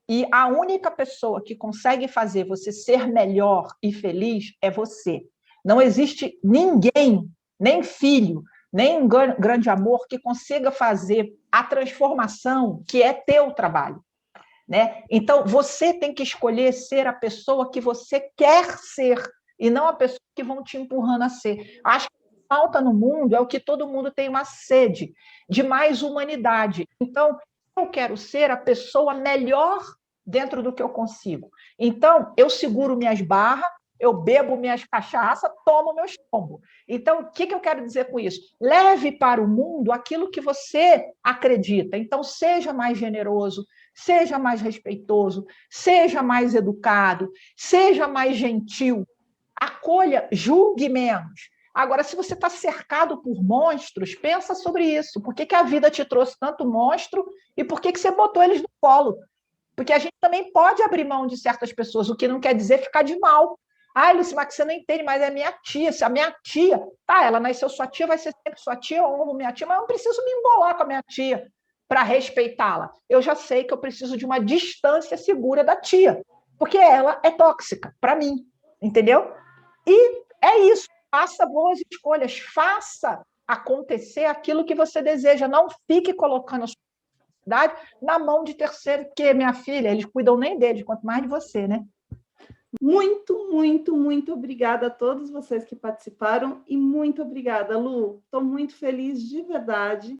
E a única pessoa que consegue fazer você ser melhor e feliz é você. Não existe ninguém, nem filho, nem um grande amor que consiga fazer a transformação que é teu trabalho. Né? Então, você tem que escolher ser a pessoa que você quer ser e não a pessoa que vão te empurrando a ser. Acho que o que falta no mundo é o que todo mundo tem uma sede de mais humanidade. Então, eu quero ser a pessoa melhor dentro do que eu consigo. Então, eu seguro minhas barras, eu bebo minhas cachaças, tomo meus tombos. Então, o que eu quero dizer com isso? Leve para o mundo aquilo que você acredita. Então, seja mais generoso, seja mais respeitoso, seja mais educado, seja mais gentil, acolha, julgue menos. Agora, se você está cercado por monstros, pensa sobre isso. Por que a vida te trouxe tanto monstro e por que você botou eles no colo? Porque a gente também pode abrir mão de certas pessoas, o que não quer dizer ficar de mal. Ai, Lucimar, que você não entende, mas é minha tia. Se a minha tia, tá, ela nasceu sua tia, vai ser sempre sua tia, eu honro minha tia, mas eu não preciso me embolar com a minha tia para respeitá-la. Eu já sei que eu preciso de uma distância segura da tia, porque ela é tóxica para mim, entendeu? E é isso, faça boas escolhas, faça acontecer aquilo que você deseja, não fique colocando a sua felicidade na mão de terceiro, porque, minha filha, eles cuidam nem deles, quanto mais de você, né? Muito, muito, muito obrigada a todos vocês que participaram e muito obrigada, Lu. Estou muito feliz de verdade